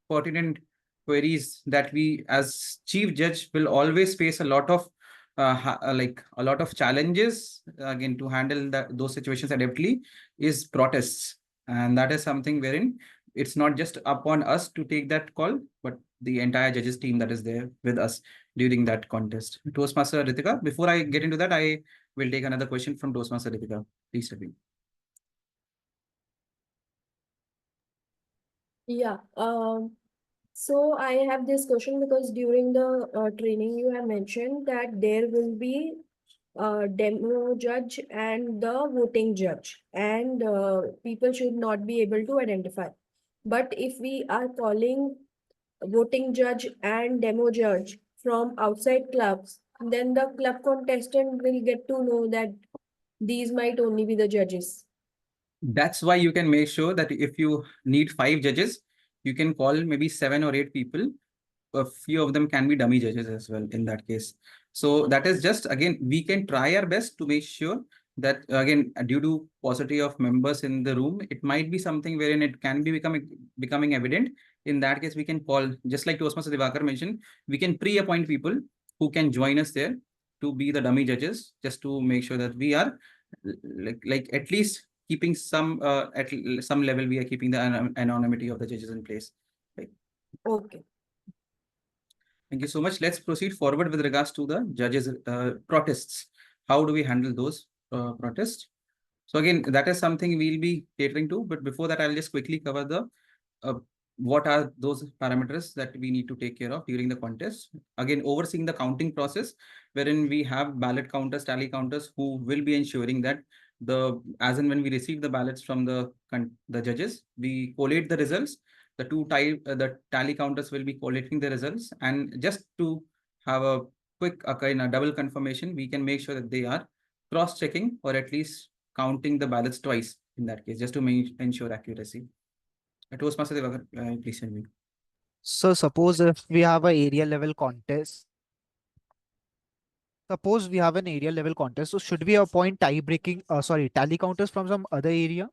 pertinent queries that we as chief judge will always face a lot of like a lot of challenges again to handle those situations adeptly is protests, and that is something wherein it's not just upon us to take that call, but the entire judges team that is there with us during that contest. Toastmaster Ritika, before I get into that, I will take another question from Toastmaster Ritika. Please, Ravi. Yeah. So I have this question because during the training you have mentioned that there will be demo judge and the voting judge, and people should not be able to identify. But if we are calling voting judge and demo judge from outside clubs, then the club contestant will get to know that these might only be the judges. That's why you can make sure that if you need 5 judges, you can call maybe 7 or 8 people. A few of them can be dummy judges as well in that case. So that is just, again, we can try our best to make sure that, again, due to paucity of members in the room, it might be something wherein it can be becoming evident. In that case, we can call, just like Toastmaster Divakar mentioned, we can pre-appoint people who can join us there to be the dummy judges, just to make sure that we are like at least keeping some some level, we are keeping the anonymity of the judges in place. Right. Okay. Thank you so much. Let's proceed forward with regards to the judges' protests. How do we handle those protests? So again, that is something we'll be catering to. But before that, I'll just quickly cover the uh, what are those parameters that we need to take care of during the contest. Again, overseeing the counting process, wherein we have ballot counters, tally counters, who will be ensuring that as and when we receive the ballots from the judges, we collate the results. The tally counters will be collating the results, and just to have a quick kind of double confirmation, we can make sure that they are cross-checking or at least counting the ballots twice in that case, just to ensure accuracy. Toastmaster Devakar, please tell me. So suppose if we have a area level contest, suppose we have an area level contest, so should we appoint tally counters from some other area?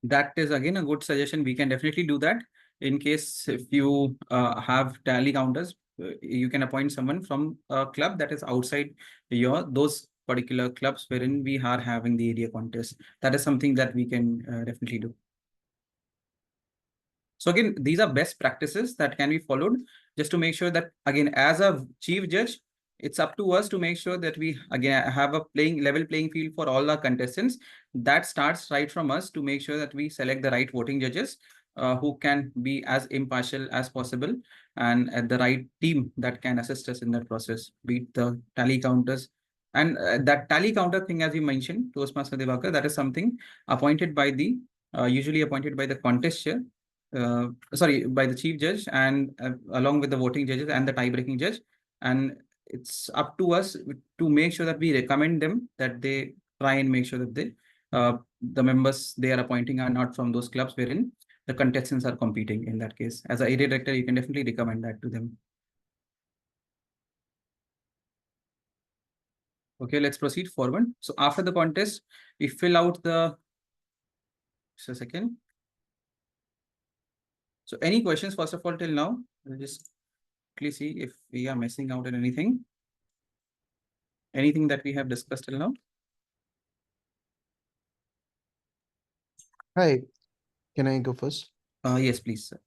That is again a good suggestion. We can definitely do that. In case if you have tally counters, you can appoint someone from a club that is outside those particular clubs wherein we are having the area contest. That is something that we can definitely do. So again, these are best practices that can be followed just to make sure that, again, as a chief judge, it's up to us to make sure that we again have a level playing field for all our contestants. That starts right from us to make sure that we select the right voting judges who can be as impartial as possible, and at the right team that can assist us in that process, be it the tally counters. And that tally counter thing, as you mentioned, Toastmaster Devakar, that is something appointed by usually appointed by the contest chair, by the chief judge, and along with the voting judges and the tie-breaking judge. And it's up to us to make sure that we recommend them, that they try and make sure that the members they are appointing are not from those clubs wherein the contestants are competing. In that case, as a area director, you can definitely recommend that to them. Okay, let's proceed forward. So after the contest, we fill out just a second. So any questions, first of all, till now? We'll just quickly see if we are missing out on anything. Anything that we have discussed till now? Hi, can I go first? Yes, please, sir.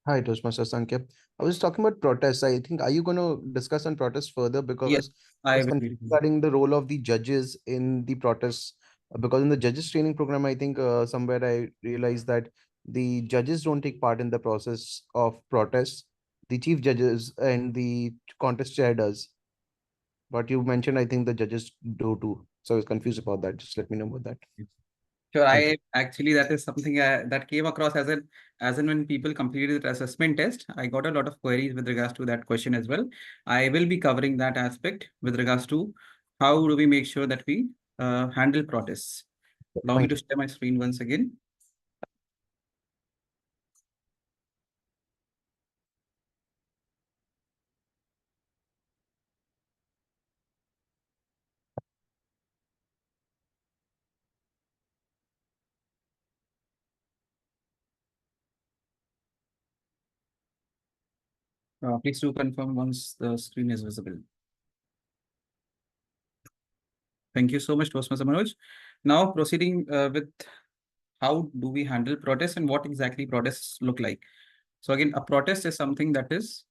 Hi, Toastmaster Sankhya. I was talking about protests. I think, are you going to discuss on protests further? Yes, Because I was will. regarding the role of the judges in the protests. Because in the judges training program, I think somewhere I realized that the judges don't take part in the process of protests. The chief judges and the contest chair does. But you mentioned, I think the judges do too. So I was confused about that. Just let me know about that. Sure, Thank you. I actually, that is something that came across as in when people completed the assessment test. I got a lot of queries with regards to that question as well. I will be covering that aspect with regards to how do we make sure that we handle protests. Allow me Thank to you. share my screen once again. Please do confirm once the screen is visible. Thank you so much, Toastmaster Manoj. Now proceeding with how do we handle protests and what exactly protests look like. So again, a protest is something that is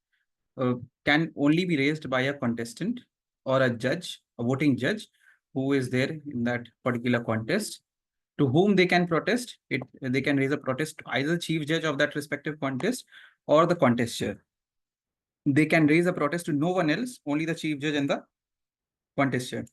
uh, can only be raised by a contestant or a judge, a voting judge, who is there in that particular contest. To whom they can protest, they can raise a protest to either the chief judge of that respective contest or the contest chair. They can raise a protest to no one else, only the chief judge and the contest chair.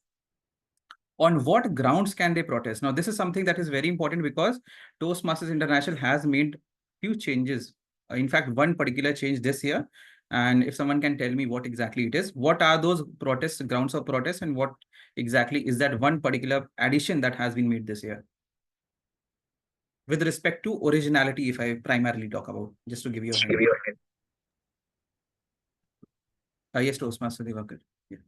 On what grounds can they protest? Now, this is something that is very important because Toastmasters International has made few changes. In fact, one particular change this year. And if someone can tell me what exactly it is, what are those protest grounds of protest, and what exactly is that one particular addition that has been made this year? With respect to originality, if I primarily talk about, just to give you a hint. Yes, Toastmaster Devakar. Yeah.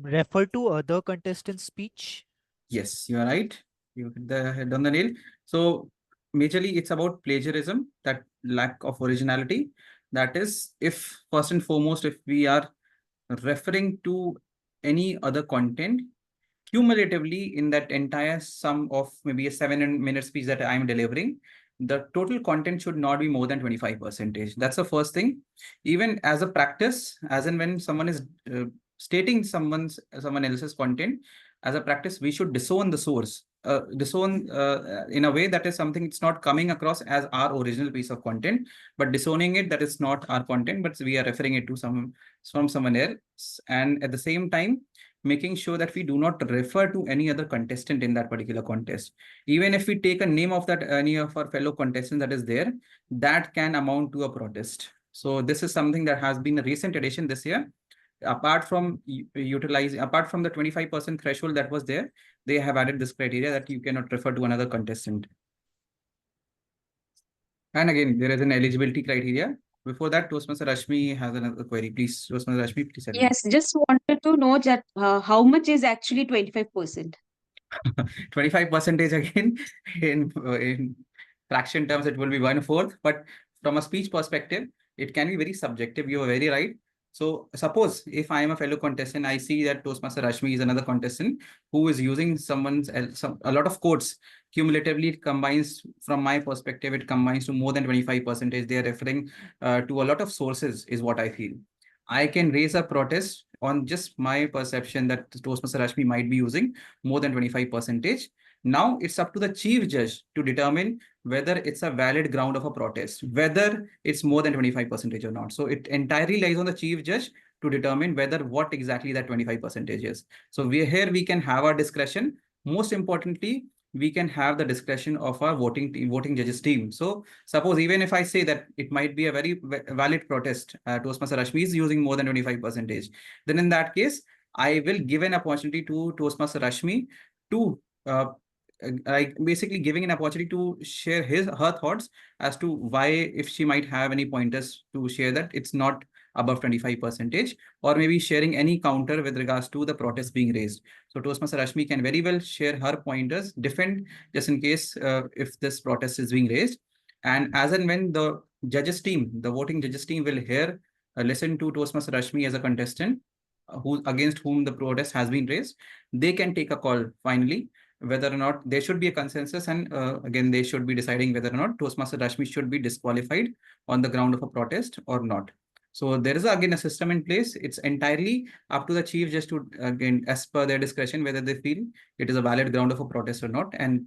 Refer to other contestants' speech. Yes, you are right. You hit the head on the nail. So majorly it's about plagiarism, that lack of originality. That is, if first and foremost, if we are referring to any other content, cumulatively in that entire sum of maybe a 7-minute speech that I'm delivering, the total content should not be more than 25%. That's the first thing. Even as a practice, as in when someone is stating someone else's content, as a practice, we should disown the source. Disown in a way that is something it's not coming across as our original piece of content, but disowning it that is not our content, but we are referring it to from someone else. And at the same time, making sure that we do not refer to any other contestant in that particular contest. Even if we take a name of that any of our fellow contestants that is there, that can amount to a protest. So this is something that has been a recent addition this year. Apart from utilizing, apart from the 25% threshold that was there, they have added this criteria that you cannot refer to another contestant. And again, there is an eligibility criteria. Before that, Toastmaster Rashmi has another query. Please, Toastmaster Rashmi, please. Yes, just wanted to know that how much is actually 25%? 25% again, in fraction terms, it will be 1/4. But from a speech perspective, it can be very subjective. You are very right. So suppose if I am a fellow contestant, I see that Toastmaster Rashmi is another contestant who is using a lot of quotes. Cumulatively, it combines, from my perspective, it combines to more than 25%. They are referring to a lot of sources, is what I feel. I can raise a protest on just my perception that Toastmaster Rashmi might be using more than 25%. Now it's up to the chief judge to determine whether it's a valid ground of a protest, whether it's more than 25% or not. So it entirely lies on the chief judge to determine whether what exactly that 25% is. So we can have our discretion. Most importantly, we can have the discretion of our voting judges team. So suppose even if I say that it might be a very valid protest, Toastmaster Rashmi is using more than 25%, then in that case, I will give an opportunity to Toastmaster Rashmi to like basically giving an opportunity to share her thoughts as to why, if she might have any pointers to share, that it's not above 25%, or maybe sharing any counter with regards to the protest being raised. So Toastmaster Rashmi can very well share her pointers, defend, just in case if this protest is being raised. And as and when the judges team, the voting judges team will listen to Toastmaster Rashmi as a contestant against whom the protest has been raised, they can take a call finally whether or not there should be a consensus, and again they should be deciding whether or not Toastmaster Rashmi should be disqualified on the ground of a protest or not. So there is again a system in place. It's entirely up to the chief just to, again, as per their discretion, whether they feel it is a valid ground of a protest or not, and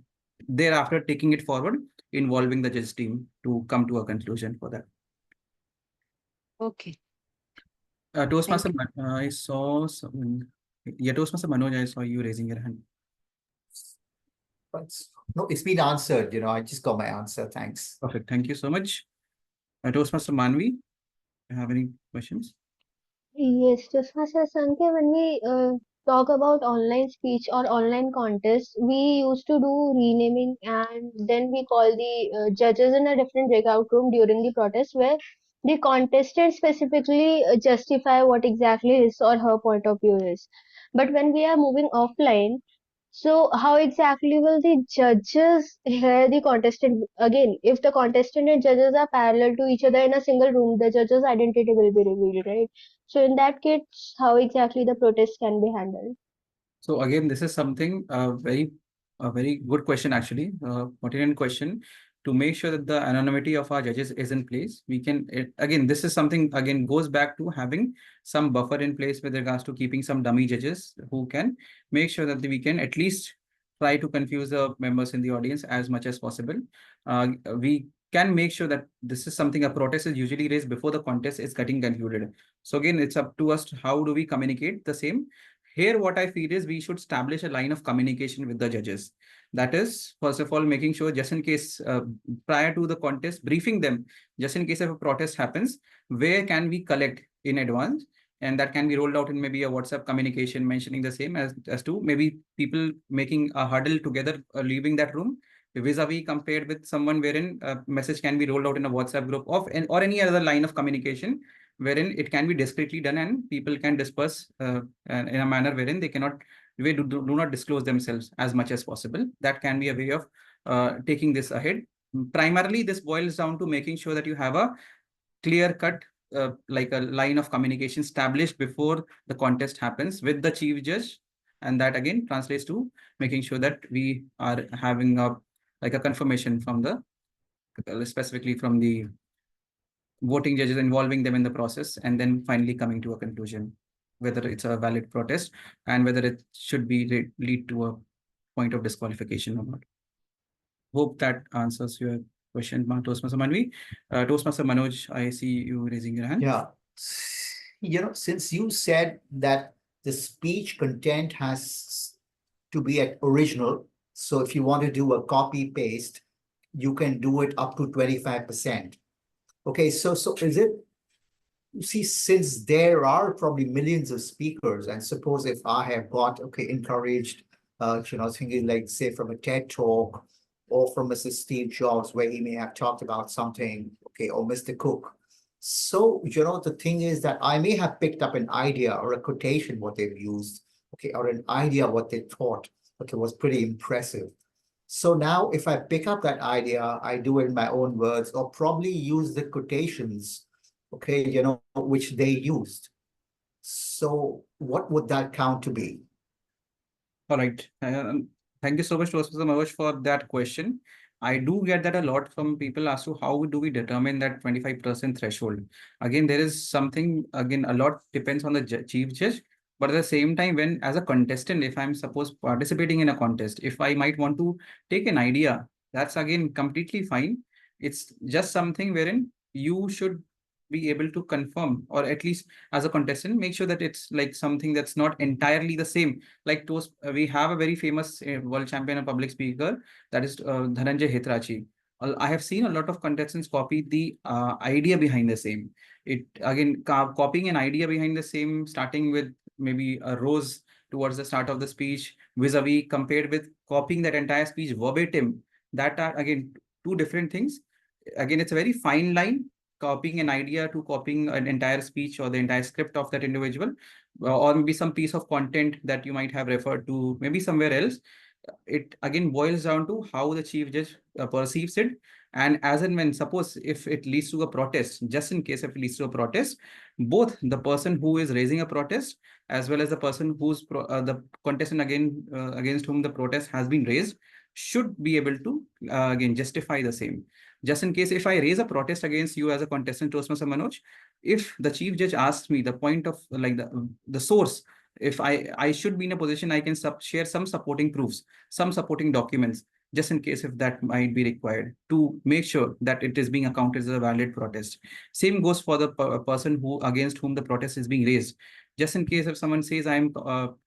thereafter taking it forward, involving the judge team to come to a conclusion for that. Okay. Toastmaster, I saw someone. Yeah, Toastmaster Manoj, I saw you raising your hand. But no, it's been answered. I just got my answer. Thanks. Perfect. Thank you so much. Toastmaster Manvi, you have any questions? Yes, just as Sanke, when we talk about online speech or online contests, we used to do renaming and then we call the judges in a different breakout room during the protest where the contestant specifically justify what exactly his or her point of view is. But when we are moving offline, so how exactly will the judges hear the contestant? Again, if the contestant and judges are parallel to each other in a single room, the judge's identity will be revealed, right? So in that case, how exactly the protest can be handled? So again, this is something a very good question actually, pertinent question. To make sure that the anonymity of our judges is in place, we can again, this is something again goes back to having some buffer in place with regards to keeping some dummy judges who can make sure that we can at least try to confuse the members in the audience as much as possible. We can make sure that this is something a protest is usually raised before the contest is getting concluded. So again, it's up to us how do we communicate the same. Here, what I feel is we should establish a line of communication with the judges. That is, first of all, making sure just in case prior to the contest, briefing them, just in case if a protest happens, where can we collect in advance? And that can be rolled out in maybe a WhatsApp communication mentioning the same as to maybe people making a huddle together, leaving that room vis-a-vis compared with someone wherein a message can be rolled out in a WhatsApp group of or any other line of communication wherein it can be discreetly done and people can disperse in a manner wherein they cannot do not disclose themselves as much as possible. That can be a way of taking this ahead. Primarily, this boils down to making sure that you have a clear cut like a line of communication established before the contest happens with the chief judge, and that again translates to making sure that we are having a like a confirmation from the specifically from the voting judges, involving them in the process, and then finally coming to a conclusion whether it's a valid protest and whether it should be lead to a point of disqualification or not. Hope that answers your question, Toastmaster Manvi. Toastmaster Manoj, I see you raising your hand. Yeah. Since you said that the speech content has to be at original, so if you want to do a copy paste, you can do it up to 25%. Okay, so is it, you see, since there are probably millions of speakers, and suppose if I have got, encouraged, thinking like, say, from a TED talk or from Mr. Steve Jobs, where he may have talked about something, or Mr. Cook. So, the thing is that I may have picked up an idea or a quotation, what they've used, or an idea what they thought, was pretty impressive. So now if I pick up that idea, I do it in my own words, or probably use the quotations, which they used. So what would that count to be? All right. Thank you so much, Toastmaster Manoj, for that question. I do get that a lot from people as to how do we determine that 25% threshold. Again, there is something, again, a lot depends on the chief judge. But at the same time, when as a contestant, if I'm suppose participating in a contest, if I might want to take an idea, that's again completely fine. It's just something wherein you should be able to confirm, or at least as a contestant, make sure that it's like something that's not entirely the same. Like we have a very famous world champion and public speaker, that is Dhananjay Hitrachi. I have seen a lot of contestants copy the idea behind the same. It again copying an idea behind the same, starting with maybe a rose towards the start of the speech, vis-a-vis compared with copying that entire speech verbatim. That are again two different things. Again, it's a very fine line, copying an idea to copying an entire speech or the entire script of that individual, or maybe some piece of content that you might have referred to maybe somewhere else. It again boils down to how the chief judge perceives it. And as and when, suppose if it leads to a protest, just in case if it leads to a protest, both the person who is raising a protest as well as the person who's the contestant against whom the protest has been raised should be able to again justify the same. Just in case if I raise a protest against you as a contestant, Toastmaster Manoj, if the chief judge asks me the point of like the source, if I should be in a position I can share some supporting proofs, some supporting documents, just in case if that might be required to make sure that it is being accounted as a valid protest. Same goes for the person who against whom the protest is being raised. Just in case if someone says I'm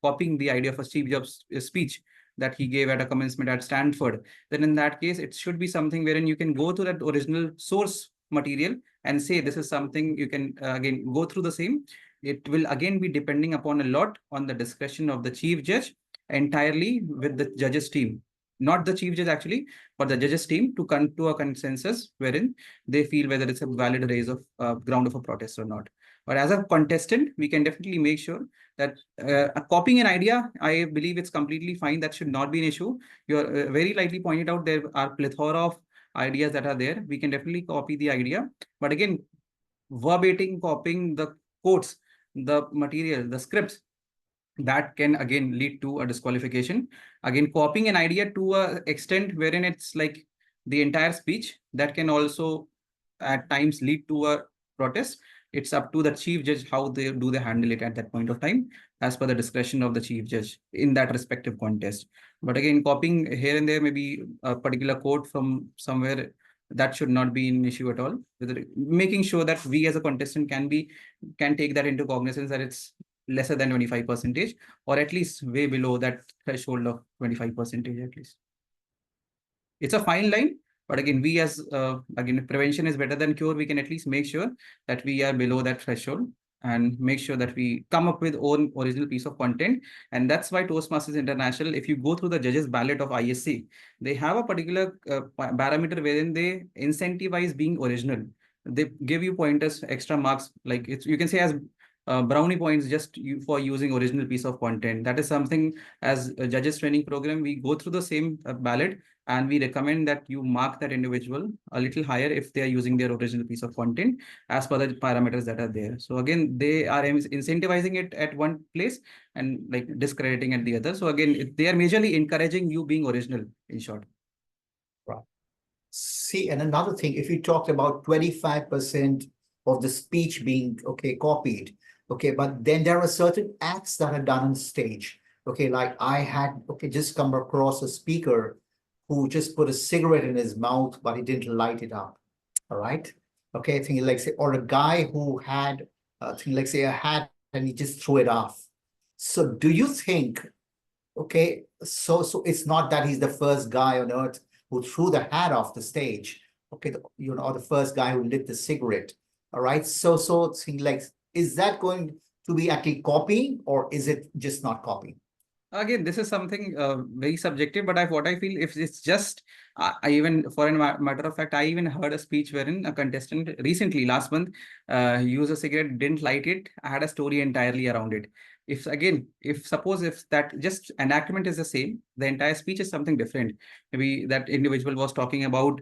copying the idea of a Steve Jobs speech that he gave at a commencement at Stanford, then in that case, it should be something wherein you can go to that original source material and say this is something you can again go through the same. It will again be depending upon a lot on the discretion of the chief judge, entirely with the judges team. Not the chief judge actually, but the judges team to come to a consensus wherein they feel whether it's a valid raise of ground of a protest or not. But as a contestant, we can definitely make sure that copying an idea, I believe it's completely fine. That should not be an issue. You're very lightly pointed out there are plethora of ideas that are there. We can definitely copy the idea. But again, verbatim copying the quotes, the material, the scripts, that can again lead to a disqualification. Again, copying an idea to a extent wherein it's like the entire speech, that can also at times lead to a protest. It's up to the chief judge how they handle it at that point of time, as per the discretion of the chief judge in that respective contest. But again, copying here and there, maybe a particular quote from somewhere, that should not be an issue at all. Making sure that we as a contestant can take that into cognizance, that it's lesser than 25%, or at least way below that threshold of 25% at least. It's a fine line, but again, we as again, prevention is better than cure. We can at least make sure that we are below that threshold and make sure that we come up with own original piece of content. And that's why Toastmasters International, if you go through the judges ballot of ISC, they have a particular parameter wherein they incentivize being original. They give you pointers, extra marks, like it's, you can say as brownie points just for using original piece of content. That is something, as a judges training program, we go through the same ballot, and we recommend that you mark that individual a little higher if they are using their original piece of content as per the parameters that are there. So again, they are incentivizing it at one place and like discrediting at the other. So again, they are majorly encouraging you being original, in short. Right. See, and another thing, if you talked about 25% of the speech being copied, but then there are certain acts that are done on stage. Like I had just come across a speaker who just put a cigarette in his mouth, but he didn't light it up. All right. I think like say, or a guy who had thing like say a hat and he just threw it off. So do you think, so it's not that he's the first guy on earth who threw the hat off the stage, or the first guy who lit the cigarette. All right. So thing like, is that going to be actually copying, or is it just not copying? Again, this is something very subjective, but what I feel, if it's just, I even, for a matter of fact, I even heard a speech wherein a contestant recently, last month, used a cigarette, didn't light it. I had a story entirely around it. If suppose if that just enactment is the same, the entire speech is something different. Maybe that individual was talking about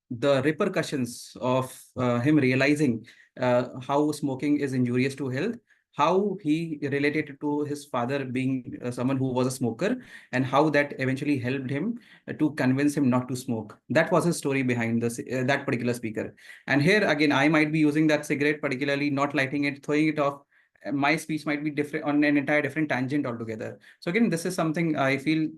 the repercussions of him realizing how smoking is injurious to health, how he related it to his father being someone who was a smoker, and how that eventually helped him to convince him not to smoke. That was his story behind this that particular speaker. And here again, I might be using that cigarette, particularly not lighting it, throwing it off. My speech might be different, on an entire different tangent altogether. So again, this is something I feel,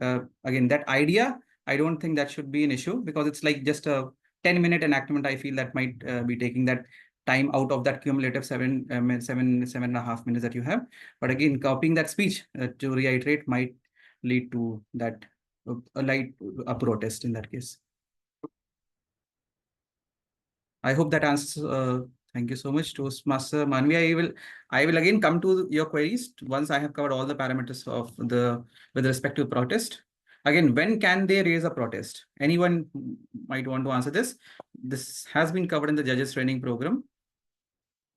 again, that idea, I don't think that should be an issue, because it's like just a 10-minute enactment. I feel that might be taking that time out of that cumulative 7.5 minutes that you have. But again, copying that speech, to reiterate, might lead to that a protest in that case. I hope that answers. Thank you so much, Toastmaster Manvi. I will again come to your queries once I have covered all the parameters of with respect to protest. Again, when can they raise a protest? Anyone might want to answer this. This has been covered in the judges training program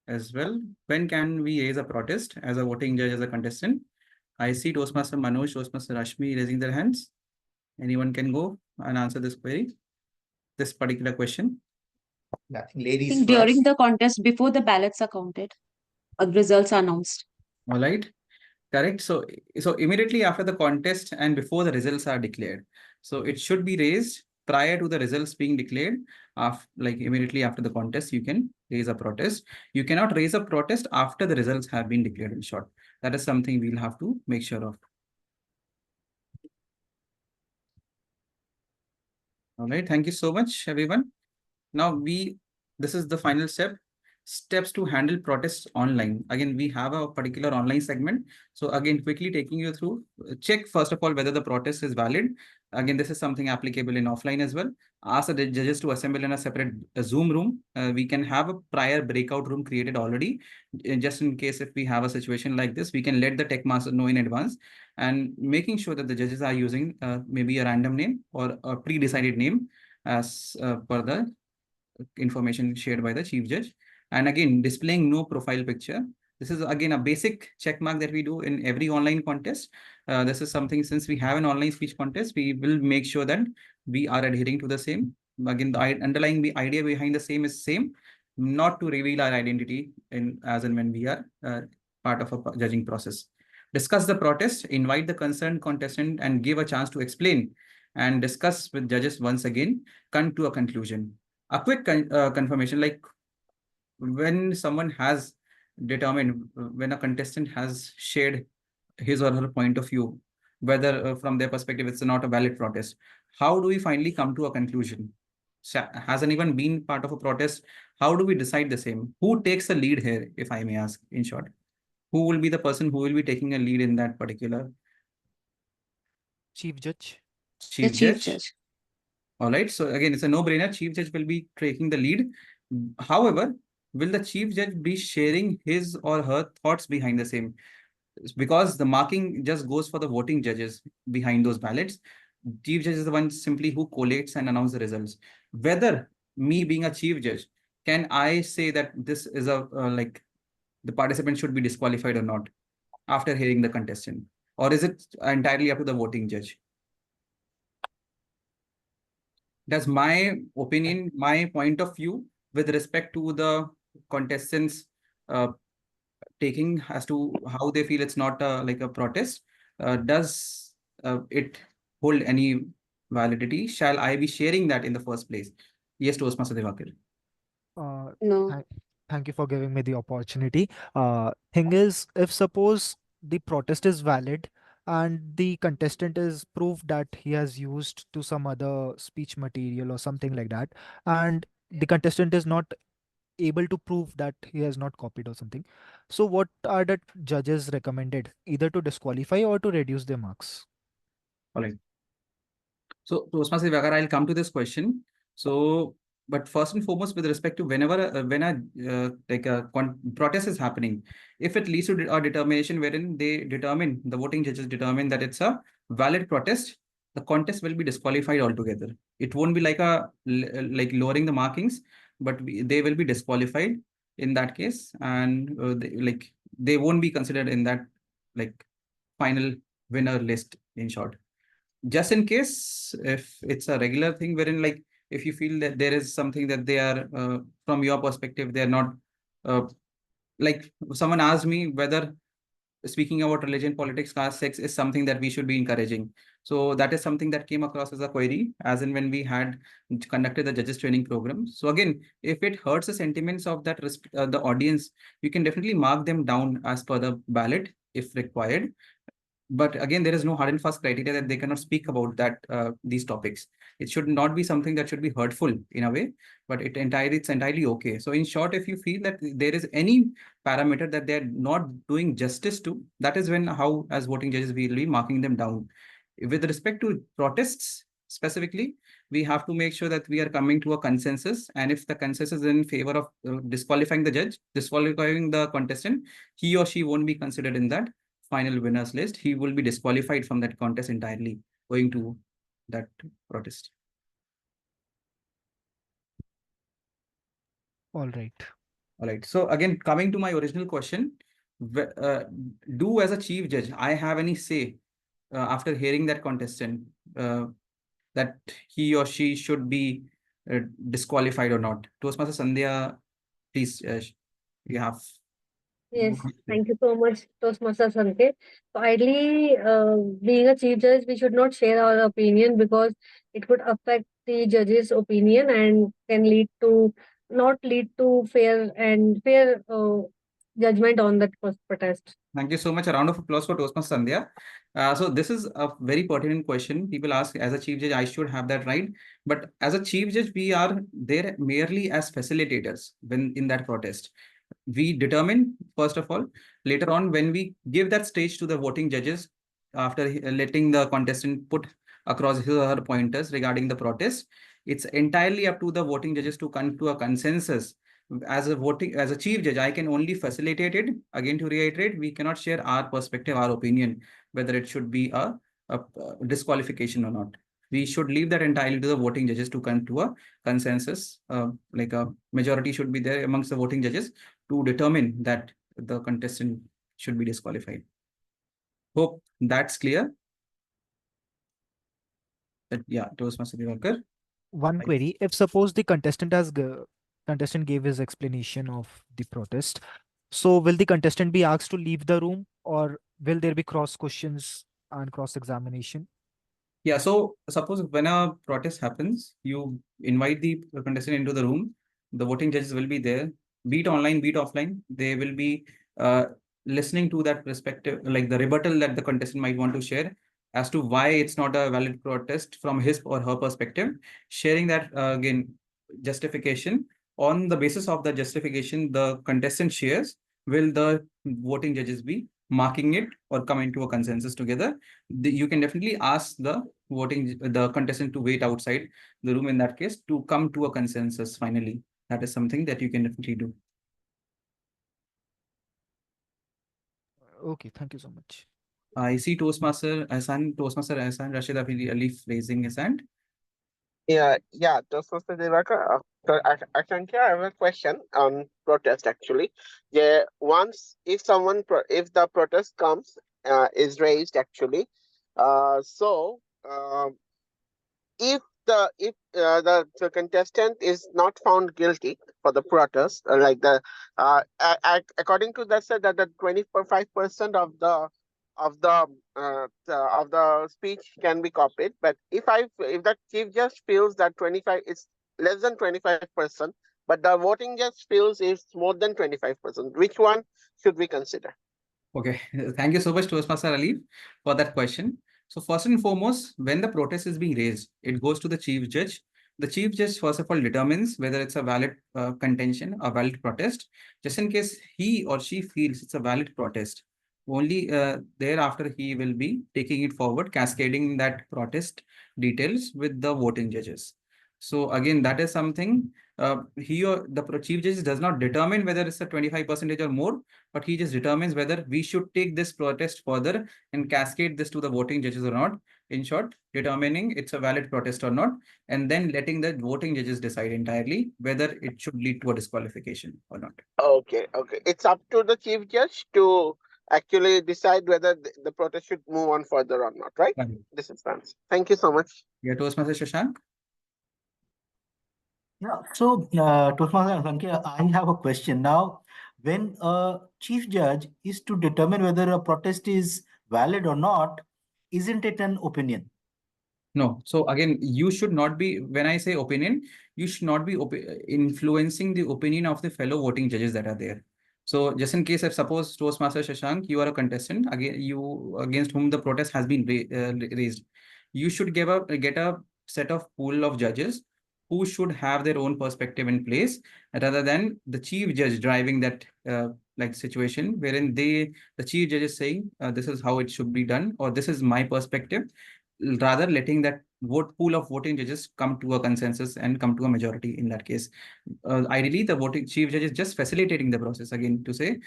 as well. When can we raise a protest as a voting judge, as a contestant? I see Toastmaster Manoj, Toastmaster Rashmi raising their hands. Anyone can go and answer this query, this particular question. I think ladies think during first. the contest, before the ballots are counted or the results are announced. All right. Correct. So immediately after the contest and before the results are declared. So it should be raised prior to the results being declared. Like immediately after the contest, you can raise a protest. You cannot raise a protest after the results have been declared, in short. That is something we'll have to make sure of. All right. Thank you so much, everyone. Now this is the final step. Steps to handle protests online. Again, we have a particular online segment. So again, quickly taking you through, check first of all whether the protest is valid. Again, this is something applicable in offline as well. Ask the judges to assemble in a separate Zoom room. We can have a prior breakout room created already. Just in case if we have a situation like this, we can let the tech master know in advance, and making sure that the judges are using maybe a random name or a pre-decided name as per the information shared by the chief judge. And again, displaying no profile picture. This is again a basic check mark that we do in every online contest. This is something, since we have an online speech contest, we will make sure that we are adhering to the same. Again, the underlying idea behind the same is same, not to reveal our identity in as and when we are part of a judging process. Discuss the protest, invite the concerned contestant and give a chance to explain, and discuss with judges once again, come to a conclusion. A quick confirmation, like when someone has determined, when a contestant has shared his or her point of view, whether from their perspective it's not a valid protest, how do we finally come to a conclusion? Has anyone been part of a protest? How do we decide the same? Who takes the lead here, if I may ask, in short? Who will be the person who will be taking a lead in that particular? Chief Judge. The Chief chief Judge. judge. All right. So again, it's a no-brainer. Chief Judge will be taking the lead. However, will the Chief Judge be sharing his or her thoughts behind the same? Because the marking just goes for the voting judges behind those ballots. Chief Judge is the one simply who collates and announces the results. Whether me being a Chief Judge, can I say that this is a like the participant should be disqualified or not after hearing the contestant? Or is it entirely up to the voting judge? That's my opinion, my point of view with respect to the contestants taking as to how they feel it's not like a protest. Does it hold any validity? Shall I be sharing that in the first place? Yes, Toastmaster Devakar. No. Thank you for giving me the opportunity. Thing is, if suppose the protest is valid and the contestant is proved that he has used to some other speech material or something like that, and the contestant is not able to prove that he has not copied or something, so what are the judges recommended? Either to disqualify or to reduce their marks? All right. So, Toastmaster Devakar, I'll come to this question. So, but first and foremost, with respect to whenever when a like a protest is happening, if it leads to a determination wherein they determine, the voting judges determine that it's a valid protest, the contest will be disqualified altogether. It won't be like a like lowering the markings, but they will be disqualified in that case, and they won't be considered in that like final winner list, in short. Just in case, if it's a regular thing wherein like if you feel that there is something that they are from your perspective they are not like someone asked me whether speaking about religion, politics, caste, sex is something that we should be encouraging. So that is something that came across as a query, as in when we had conducted the judges training program. So again, if it hurts the sentiments of that the audience, you can definitely mark them down as per the ballot if required. But again, there is no hard and fast criteria that they cannot speak about that these topics. It should not be something that should be hurtful in a way, but it's entirely okay. So in short, if you feel that there is any parameter that they're not doing justice to, that is when how as voting judges we will be marking them down. With respect to protests specifically, we have to make sure that we are coming to a consensus, and if the consensus is in favor of disqualifying the judge, disqualifying the contestant, he or she won't be considered in that final winners list. He will be disqualified from that contest entirely, going to that protest. All right. All right. So again, coming to my original question, do as a chief judge, I have any say after hearing that contestant that he or she should be disqualified or not? Toastmaster Sandhya, please, you have. Yes, thank you so much, Toastmaster Sanket. So ideally, being a chief judge, we should not share our opinion because it could affect the judge's opinion and can lead to not lead to fair judgment on that protest. Thank you so much. A round of applause for Toastmaster Sandhya. So this is a very pertinent question. People ask, as a chief judge, I should have that right. But as a chief judge, we are there merely as facilitators when in that protest. We determine, first of all, later on when we give that stage to the voting judges, after letting the contestant put across his or her pointers regarding the protest, it's entirely up to the voting judges to come to a consensus. As a chief judge, I can only facilitate it. Again, to reiterate, we cannot share our perspective, our opinion, whether it should be a disqualification or not. We should leave that entirely to the voting judges to come to a consensus. Like a majority should be there amongst the voting judges to determine that the contestant should be disqualified. Hope that's clear. But yeah, Toastmaster Devakar. One query: if suppose the contestant gave his explanation of the protest, So will the contestant be asked to leave the room, or will there be cross questions and cross examination? Yeah, so suppose when a protest happens, you invite the contestant into the room. The voting judges will be there, be it online, be it offline. They will be uh, listening to that perspective, like the rebuttal that the contestant might want to share as to why it's not a valid protest from his or her perspective. Sharing that again justification. On the basis of the justification the contestant shares, will the voting judges be marking it or coming to a consensus together? You can definitely ask the contestant to wait outside the room in that case to come to a consensus finally. That is something that you can definitely do. Okay, thank you so much. I see Toastmaster Hassan Rashid Alif raising his hand. Yeah, just Mr. Devaka. I think I have a question on protest actually. Yeah, if if the protest comes, is raised actually, so if the contestant is not found guilty for the protest, according to that said that the 25% of the speech can be copied, but if the chief judge feels that 25 is less than 25%, but the voting judge feels it's more than 25%, which one should we consider? Okay, thank you so much, Toastmaster Ali, for that question. So first and foremost, when the protest is being raised, it goes to the chief judge. The chief judge, first of all, determines whether it's a valid contention, a valid protest. Just in case he or she feels it's a valid protest, only thereafter he will be taking it forward, cascading that protest details with the voting judges. So again, that is something he or the chief judge does not determine whether it's a 25% or more, but he just determines whether we should take this protest further and cascade this to the voting judges or not. In short, determining it's a valid protest or not, and then letting the voting judges decide entirely whether it should lead to a disqualification or not. Okay, okay. It's up to the chief judge to actually decide whether the protest should move on further or not, right? Right. This is fancy. Thank you so much. Yeah, Toastmaster Shashank. Yeah, so Toastmaster Sankya, I have a question. Now, when a chief judge is to determine whether a protest is valid or not, isn't it an opinion? No. So again, you should not be, when I say opinion, you should not be influencing the opinion of the fellow voting judges that are there. So just in case, if suppose Toastmaster Shashank, you are a contestant against whom the protest has been raised, you should get a set of pool of judges who should have their own perspective in place, rather than the chief judge driving that like situation wherein the chief judge is saying this is how it should be done, or this is my perspective, rather letting that pool of voting judges come to a consensus and come to a majority in that case. Ideally, the voting chief judge is just facilitating the process, again to say,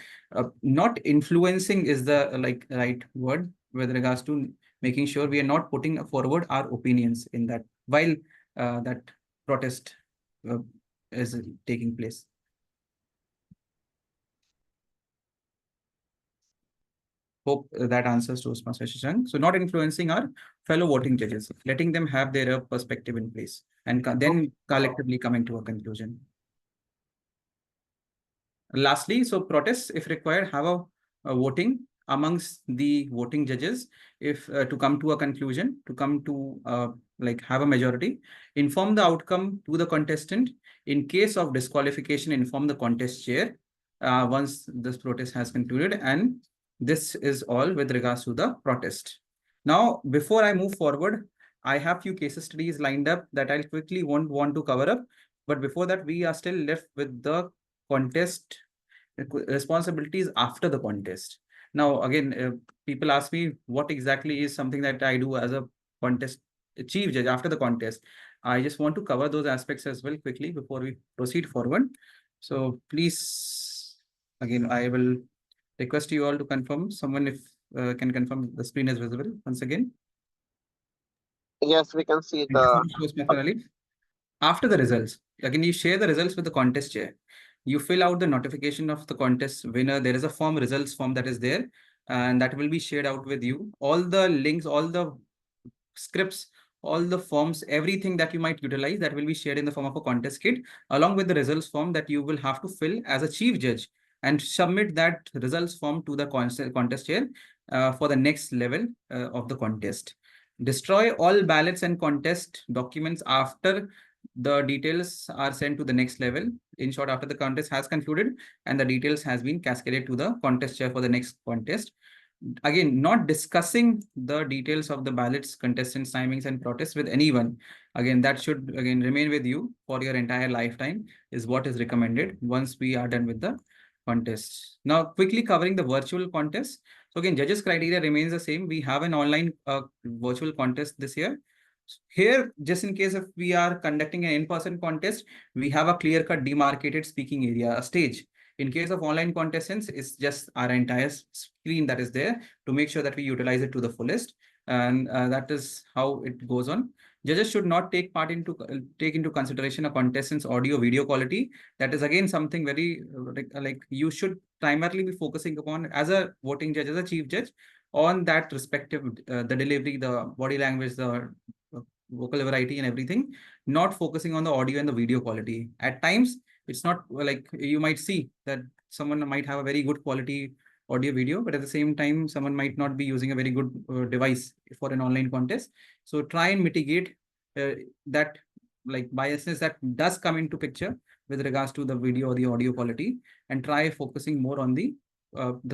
not influencing is the right word with regards to making sure we are not putting forward our opinions in that while that protest is taking place. Hope that answers Toastmaster Shashank. So not influencing our fellow voting judges, letting them have their perspective in place and then collectively coming to a conclusion. Lastly, so protests, if required, have a voting amongst the voting judges if to come to a conclusion, to come to have a majority, inform the outcome to the contestant. In case of disqualification, inform the contest chair once this protest has concluded, and this is all with regards to the protest. Now, before I move forward, I have few case studies lined up that I'll quickly want to cover up. But before that, we are still left with the contest responsibilities after the contest. Now, again, people ask me what exactly is something that I do as a contest chief judge after the contest. I just want to cover those aspects as well quickly before we proceed forward. So please, again, I will request you all to confirm. Someone if can confirm the screen is visible once again. Yes, we can see Thank you so the. much, Mr. Ali. After the results, again, you share the results with the contest chair. You fill out the notification of the contest winner. There is a results form that is there, and that will be shared out with you. All the links, all the scripts, all the forms, everything that you might utilize, that will be shared in the form of a contest kit, along with the results form that you will have to fill as a chief judge and submit that results form to the contest chair for the next level of the contest. Destroy all ballots and contest documents after the details are sent to the next level. In short, after the contest has concluded and the details has been cascaded to the contest chair for the next contest. Again, not discussing the details of the ballots, contestants, timings, and protests with anyone. Again, that should again remain with you for your entire lifetime is what is recommended once we are done with the contest. Now, quickly covering the virtual contest. So again, judges criteria remains the same. We have an online virtual contest this year. Here, just in case if we are conducting an in-person contest, we have a clear-cut demarcated speaking area, a stage. In case of online contestants, it's just our entire screen that is there to make sure that we utilize it to the fullest. And that is how it goes on. Judges should not take into consideration a contestant's audio video quality. That is again something very like you should primarily be focusing upon as a voting judge, as a chief judge, on that respective the delivery, the body language, the vocal variety and everything, not focusing on the audio and the video quality. At times, it's not like you might see that someone might have a very good quality audio video, but at the same time, someone might not be using a very good device for an online contest. So try and mitigate that like biasness that does come into picture with regards to the video or the audio quality, and try focusing more on the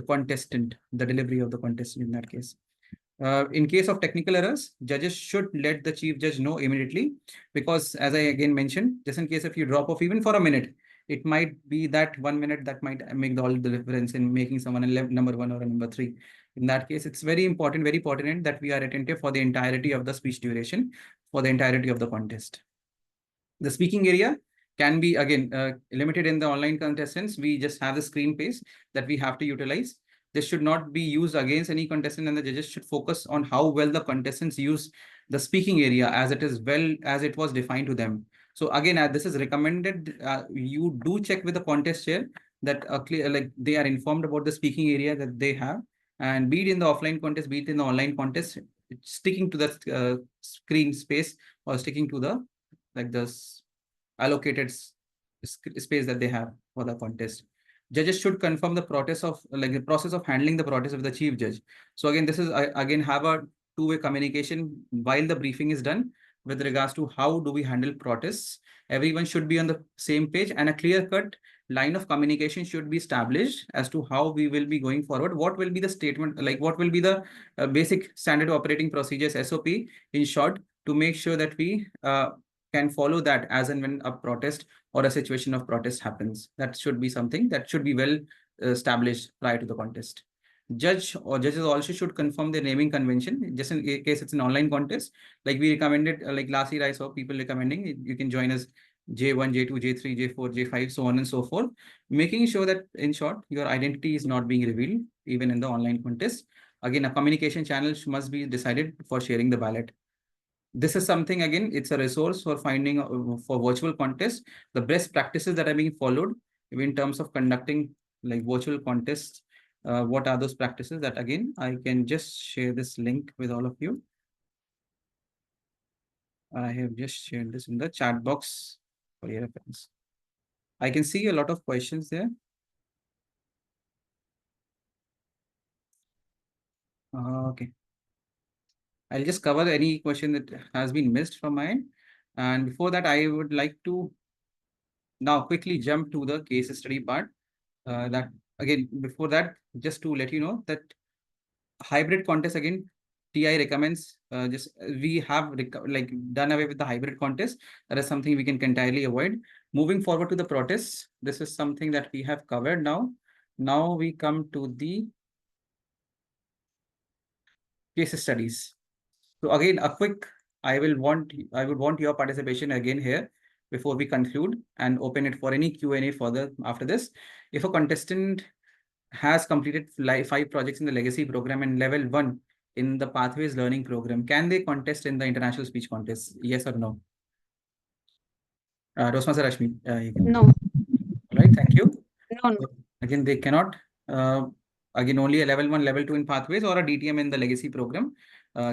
contestant, the delivery of the contestant in that case. In case of technical errors, judges should let the chief judge know immediately, because as I again mentioned, just in case if you drop off even for a minute, it might be that 1 minute that might make all the difference in making someone a number 1 or a number 3. In that case, it's very important, very pertinent that we are attentive for the entirety of the speech duration, for the entirety of the contest. The speaking area can be again limited in the online contestants. We just have the screen pace that we have to utilize. This should not be used against any contestant, and the judges should focus on how well the contestants use the speaking area as it is well as it was defined to them. So again, this is recommended. You do check with the contest chair that like they are informed about the speaking area that they have, and be it in the offline contest, be it in the online contest, sticking to the screen space or sticking to the like this allocated space that they have for the contest. Judges should confirm the process of handling the protest with the chief judge. So again, this is again have a two-way communication while the briefing is done with regards to how do we handle protests. Everyone should be on the same page, and a clear-cut line of communication should be established as to how we will be going forward. What will be the statement, like what will be the basic standard operating procedures, SOP, in short, to make sure that we can follow that as and when a protest or a situation of protest happens. That should be something that should be well established prior to the contest. Judge or judges also should confirm the naming convention, just in case it's an online contest. Like we recommended, like last year I saw people recommending you can join as J1, J2, J3, J4, J5, so on and so forth, making sure that in short, your identity is not being revealed even in the online contest. Again, a communication channel must be decided for sharing the ballot. This is something, again, it's a resource for finding for virtual contests, the best practices that are being followed in terms of conducting like virtual contests. What are those practices that, again, I can just share this link with all of you. I have just shared this in the chat box for your reference. I can see a lot of questions there. Okay. I'll just cover any question that has been missed from my end. And before that, I would like to now quickly jump to the case study part. That again, before that, just to let you know that hybrid contest, again, TI recommends just we have like done away with the hybrid contest. That is something we can entirely avoid. Moving forward to the protests, this is something that we have covered now. Now we come to the case studies. So again, a quick, I would want your participation again here before we conclude and open it for any Q&A further after this. If a contestant has completed 5 projects in the legacy program and level 1 in the pathways learning program, can they contest in the international speech contest? Yes or no? Rosma Rashmi, No. Right, thank you. No. So, again, they cannot. Again, only a level 1, level 2 in pathways or a DTM in the legacy program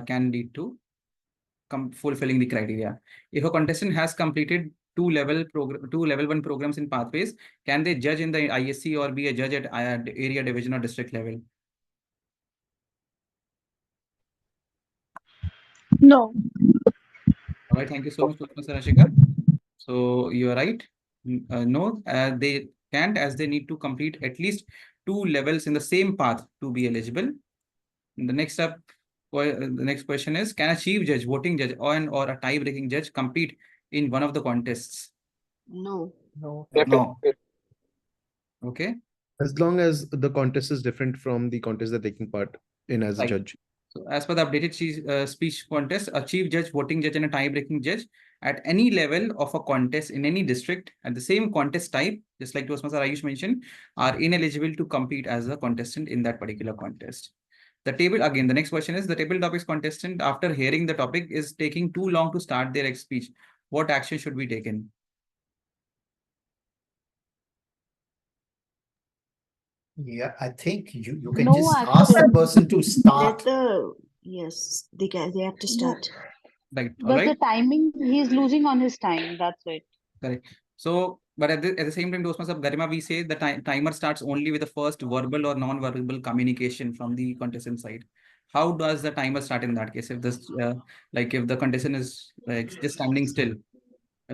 can lead to fulfilling the criteria. If a contestant has completed two level 1 programs in pathways, can they judge in the ISC or be a judge at area, division, or district level? No. All right, thank you so much, Mr. Rashika. So you are right. No, they can't, as they need to complete at least 2 levels in the same path to be eligible. The next up, the next question is: can a chief judge, voting judge, or a tie-breaking judge compete in one of the contests? No. No. No. Okay. As long as the contest is different from the contest they're taking part in as a Right. judge. So as per the updated speech contest, a chief judge, voting judge, and a tie-breaking judge at any level of a contest in any district at the same contest type, just like Toastmaster Ayush mentioned, are ineligible to compete as a contestant in that particular contest. The table, again, the next question is: the table topics contestant, after hearing the topic, is taking too long to start their speech. What action should be taken? Yeah, I think you can No just ask the action. person to start. Yes, they have to No, start. Right. All but right. the timing, he's losing on his time. That's it. Correct. So, but at the same time, Toastmasters Garima, we say the timer starts only with the first verbal or non-verbal communication from the contestant side. How does the timer start in that case? If this, like, if the contestant is like just standing still,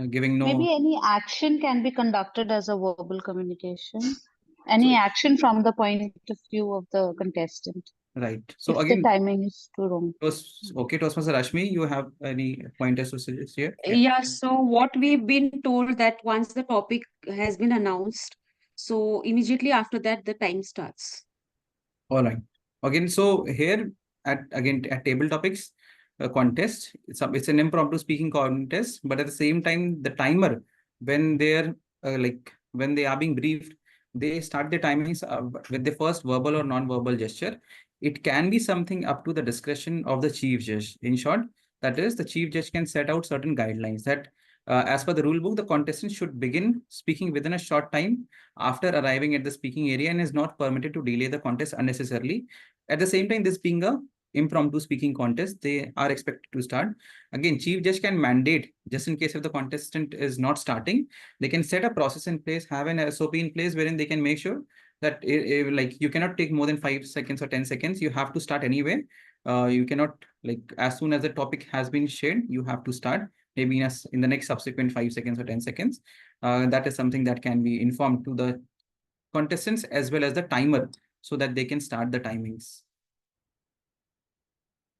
giving no, Maybe any action can be conducted as a verbal communication. so Any action from the point of view of the contestant. right. So If the again, timing is too wrong. okay, Toastmaster Rashmi, you have any pointers to suggest here? Yeah, so what we've been told that once the topic has been announced, so immediately after that, the time starts. All right. Again, so here at table topics contest, it's an impromptu speaking contest, but at the same time, the timer when they're when they are being briefed, they start the timings with the first verbal or non-verbal gesture. It can be something up to the discretion of the chief judge. In short, that is, the chief judge can set out certain guidelines that, as per the rule book, the contestant should begin speaking within a short time after arriving at the speaking area and is not permitted to delay the contest unnecessarily. At the same time, this being a impromptu speaking contest, they are expected to start. Again, chief judge can mandate, just in case if the contestant is not starting, they can set a process in place, have an SOP in place wherein they can make sure that like you cannot take more than 5 seconds or 10 seconds. You have to start anyway. You cannot, like, as soon as the topic has been shared, you have to start maybe in the next subsequent 5 seconds or 10 seconds. That is something that can be informed to the contestants as well as the timer so that they can start the timings.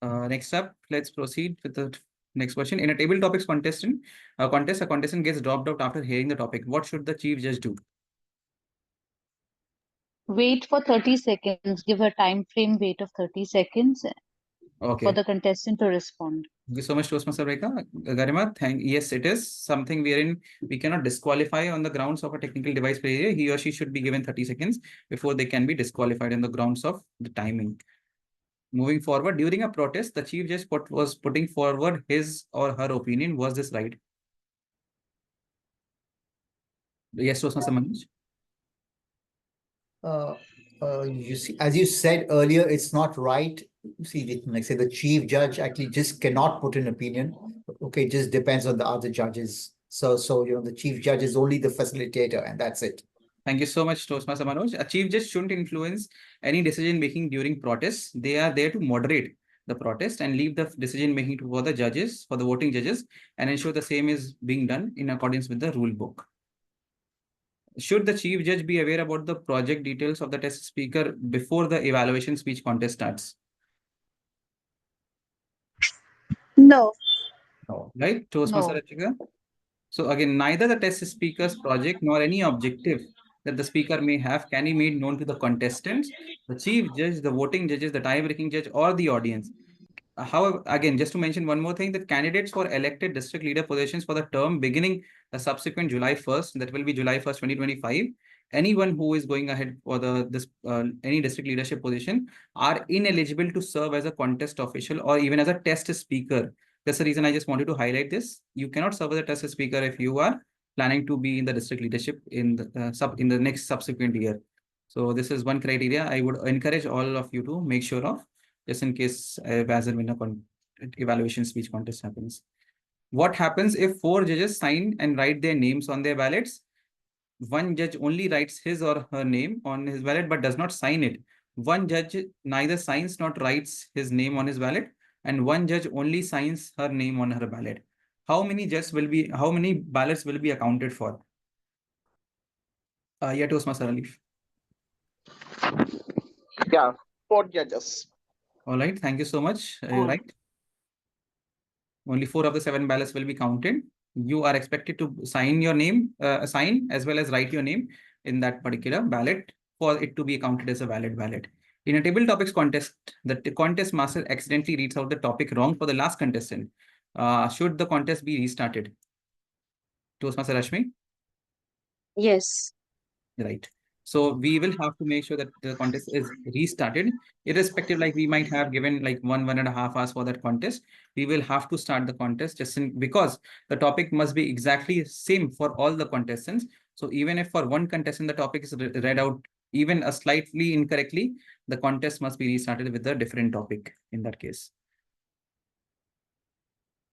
Next up, let's proceed with the next question. In a table topics contest, a contestant gets dropped out after hearing the topic. What should the chief judge do? Wait for 30 seconds. Give a time frame wait of 30 seconds Okay. for the contestant to respond. Thank you so much, Toastmaster Rekha. Garima, yes, it is something wherein we cannot disqualify on the grounds of a technical device failure. He or she should be given 30 seconds before they can be disqualified on the grounds of the timing. Moving forward, during a protest, the chief judge was putting forward his or her opinion. Was this right? Yes, Toastmaster Manoj. You see, as you said earlier, it's not right. See, like say the chief judge actually just cannot put an opinion. Okay, it just depends on the other judges. So the chief judge is only the facilitator, and that's it. Thank you so much, Toastmaster Manoj. A chief judge shouldn't influence any decision making during protests. They are there to moderate the protest and leave the decision making for the judges, for the voting judges, and ensure the same is being done in accordance with the rule book. Should the chief judge be aware about the project details of the test speaker before the evaluation speech contest starts? No. No. Right, Toastmaster No. Rachika? So again, neither the test speaker's project nor any objective that the speaker may have can be made known to the contestants, the chief judge, the voting judges, the tie-breaking judge, or the audience. However, again, just to mention one more thing, the candidates for elected district leader positions for the term beginning the subsequent July 1st, that will be July 1st, 2025, anyone who is going ahead for any district leadership position are ineligible to serve as a contest official or even as a test speaker. That's the reason I just wanted to highlight this. You cannot serve as a test speaker if you are planning to be in the district leadership in the next subsequent year. So this is one criteria I would encourage all of you to make sure of, just in case as and when a evaluation speech contest happens. What happens if 4 judges sign and write their names on their ballots? One judge only writes his or her name on his ballot but does not sign it. One judge neither signs nor writes his name on his ballot, and one judge only signs her name on her ballot. How many ballots will be accounted for? Yeah, Toastmaster Alif. Yeah, 4 judges. All right, thank you so much. You're right. Only 4 of the 7 ballots will be counted. You are expected to sign your name, sign as well as write your name in that particular ballot for it to be counted as a valid ballot. In a table topics contest, the contest master accidentally reads out the topic wrong for the last contestant. Should the contest be restarted? Toastmaster Rashmi? Yes. Right. So we will have to make sure that the contest is restarted, irrespective, like we might have given like 1.5 hours for that contest. We will have to start the contest because the topic must be exactly same for all the contestants. So even if for one contestant the topic is read out even slightly incorrectly, the contest must be restarted with a different topic in that case.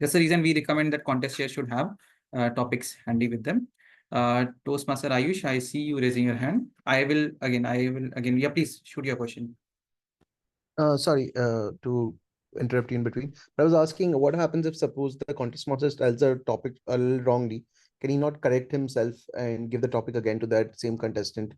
That's the reason we recommend that contest chair should have topics handy with them. Toastmaster Ayush, I see you raising your hand. I will again, yeah, please shoot your question. Sorry, to interrupt you in between. But I was asking, what happens if suppose the contest master tells a topic a little wrongly? Can he not correct himself and give the topic again to that same contestant?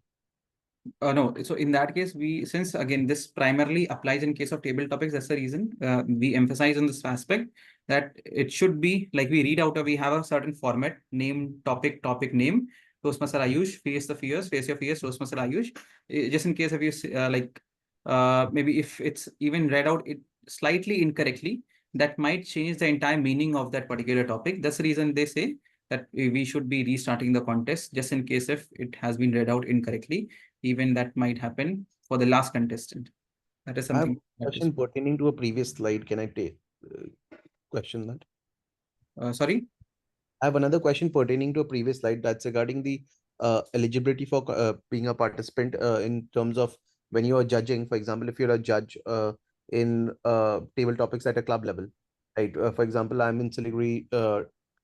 No, so in that case, since again this primarily applies in case of table topics, that's the reason we emphasize on this aspect that it should be like we read out, we have a certain format, name, topic, name. Toastmaster Ayush, face your fears, Toastmaster Ayush. Just in case if you maybe if it's even read out it slightly incorrectly, that might change the entire meaning of that particular topic. That's the reason they say that we should be restarting the contest just in case if it has been read out incorrectly. Even that might happen for the last contestant. That is I have something. a question pertaining to a previous slide. Can I take question that? Sorry? I have another question pertaining to a previous slide that's regarding the eligibility for being a participant in terms of when you are judging. For example, if you're a judge in table topics at a club level, right? For example, I'm in Siliguri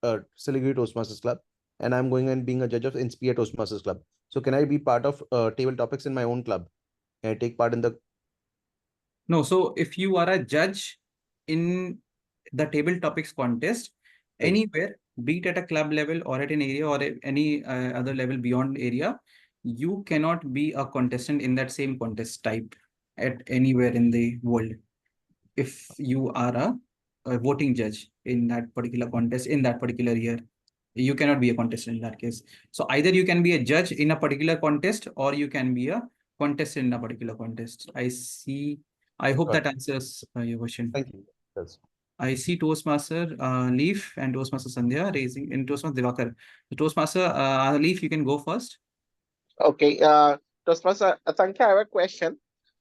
Toastmasters Club, and I'm going and being a judge of Inspire Toastmasters Club. So can I be part of table topics in my own club? Can I take part in the? No, so if you are a judge in the table topics contest, Right. anywhere, be it at a club level or at an area or any other level beyond area, you cannot be a contestant in that same contest type at anywhere in the world. If you are a voting judge in that particular contest in that particular year, you cannot be a contestant in that case. So either you can be a judge in a particular contest or you can be a contestant in a particular contest. I hope that answers your question. Thank you. Yes. I see Toastmaster Leaf and Toastmaster Sandhya raising in Toastmaster Divakar. The Toastmaster Leaf, you can go first. Okay, Toastmaster Sankhya, I have a question.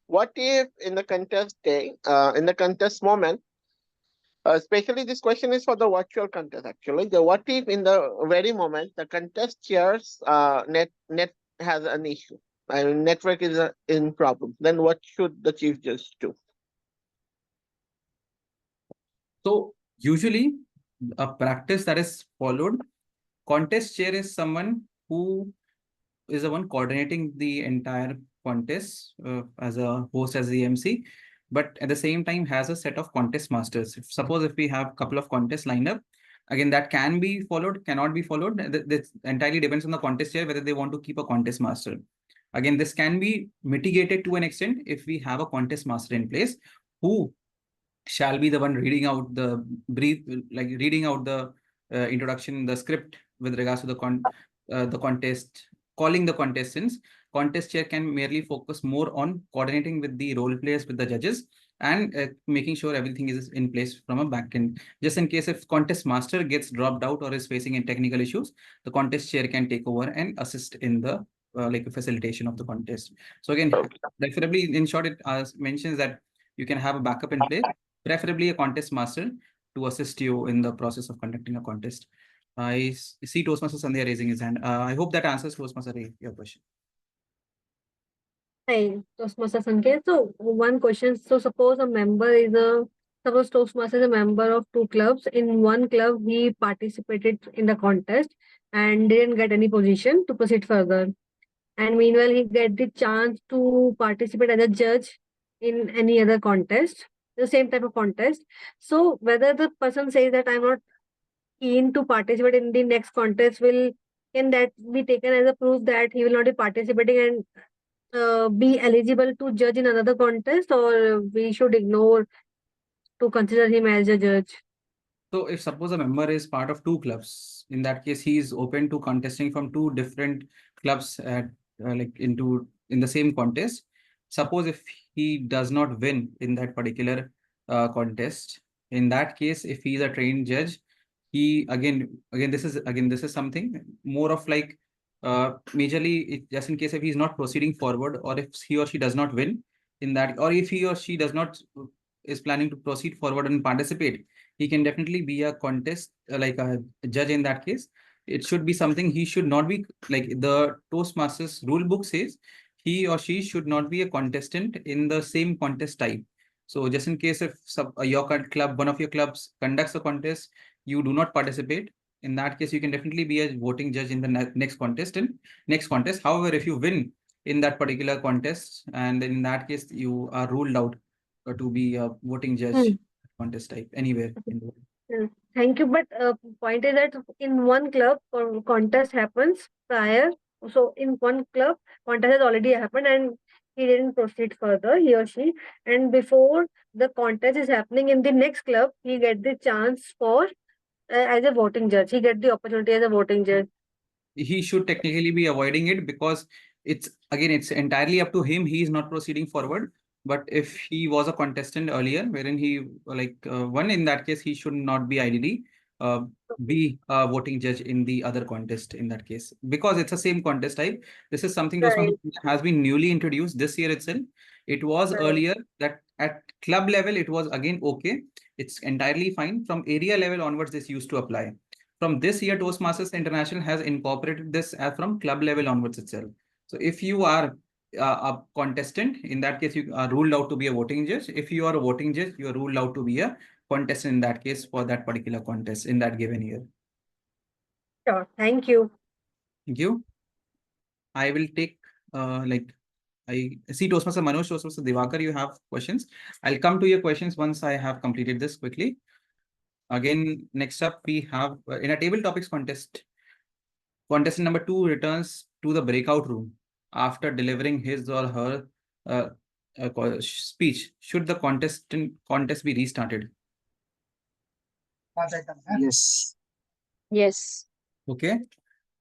What if in the contest day, in the contest moment, especially this question is for the virtual contest actually. What if in the very moment the contest chair's net has an issue? I mean, network is in problem. Then what should the chief judge do? So usually a practice that is followed, contest chair is someone who is the one coordinating the entire contest as a host, as the MC, but at the same time has a set of contest masters. Suppose if we have a couple of contests lined up, again, that can be followed, cannot be followed. This entirely depends on the contest chair, whether they want to keep a contest master. Again, this can be mitigated to an extent if we have a contest master in place who shall be the one reading out the brief, like reading out the introduction, the script with regards to the contest, calling the contestants. Contest chair can merely focus more on coordinating with the role players, with the judges, and making sure everything is in place from a back end. Just in case if contest master gets dropped out or is facing in technical issues, the contest chair can take over and assist in the like facilitation of the contest. So again, preferably in short, it mentions that you can have a backup in place, preferably a contest master to assist you in the process of conducting a contest. I see Toastmaster Sandhya raising his hand. I hope that answers Toastmaster your question. Hi, Toastmaster Sanket. So one question. So suppose a member is a suppose Toastmaster is a member of two clubs. In one club, he participated in the contest and didn't get any position to proceed further. And meanwhile, he get the chance to participate as a judge in any other contest, the same type of contest. So whether the person says that I'm not keen to participate in the next contest, will can that be taken as a proof that he will not be participating and be eligible to judge in another contest, or we should ignore to consider him as a judge? So if suppose a member is part of two clubs, in that case, he is open to contesting from two different clubs at in the same contest. Suppose if he does not win in that particular contest, in that case, if he is a trained judge, he this is something more of like majorly just in case if he's not proceeding forward, or if he or she does not win in that, or if he or she does not is planning to proceed forward and participate, he can definitely be a contest like a judge in that case. It should be something he should not be, like the Toastmasters rule book says, he or she should not be a contestant in the same contest type. So just in case if your club, one of your clubs conducts a contest, you do not participate. In that case, you can definitely be a voting judge in the next contest. However, if you win in that particular contest, and in that case, you are ruled out to be a voting judge contest type anywhere in the world. Thank you. But point is that in one club, contest happens prior. So in one club, contest has already happened and he didn't proceed further, he or she. And before the contest is happening in the next club, he get the chance for as a voting judge. He get the opportunity as a voting judge. He should technically be avoiding it, because it's entirely up to him. He is not proceeding forward. But if he was a contestant earlier, wherein he won, in that case, he should not be ideally be a voting judge in the other contest in that case, because it's the same contest type. This is something those Right. has been newly introduced this year itself. It was Right. earlier that at club level, it was again okay. It's entirely fine. From area level onwards, this used to apply. From this year, Toastmasters International has incorporated this from club level onwards itself. So if you are a contestant, in that case, you are ruled out to be a voting judge. If you are a voting judge, you are ruled out to be a contestant in that case for that particular contest in that given year. Sure. Thank you. Thank you. I will take I see Toastmaster Manoj, Toastmaster Divakar, you have questions. I'll come to your questions once I have completed this quickly. Again, next up, we have in a table topics contest, contestant number 2 returns to the breakout room after delivering his or her speech. Should the contest be restarted? Yes. Yes. Okay.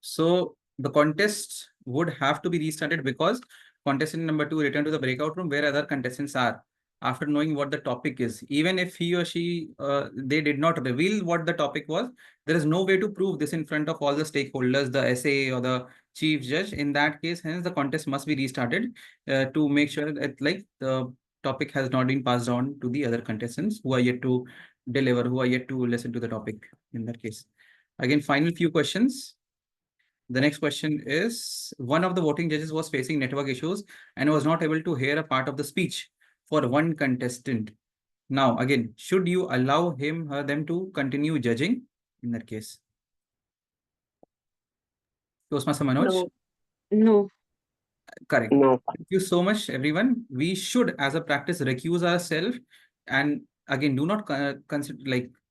So the contest would have to be restarted because contestant number 2 returned to the breakout room where other contestants are after knowing what the topic is. Even if he or she, they did not reveal what the topic was, there is no way to prove this in front of all the stakeholders, the SA or the chief judge. In that case, hence the contest must be restarted to make sure that the topic has not been passed on to the other contestants who are yet to deliver, who are yet to listen to the topic in that case. Again, final few questions. The next question is, one of the voting judges was facing network issues and was not able to hear a part of the speech for one contestant. Now, again, should you allow him or them to continue judging in that case? Toastmaster Manoj? No. No. Correct. No. Thank you so much, everyone. We should, as a practice, recuse ourselves and again, do not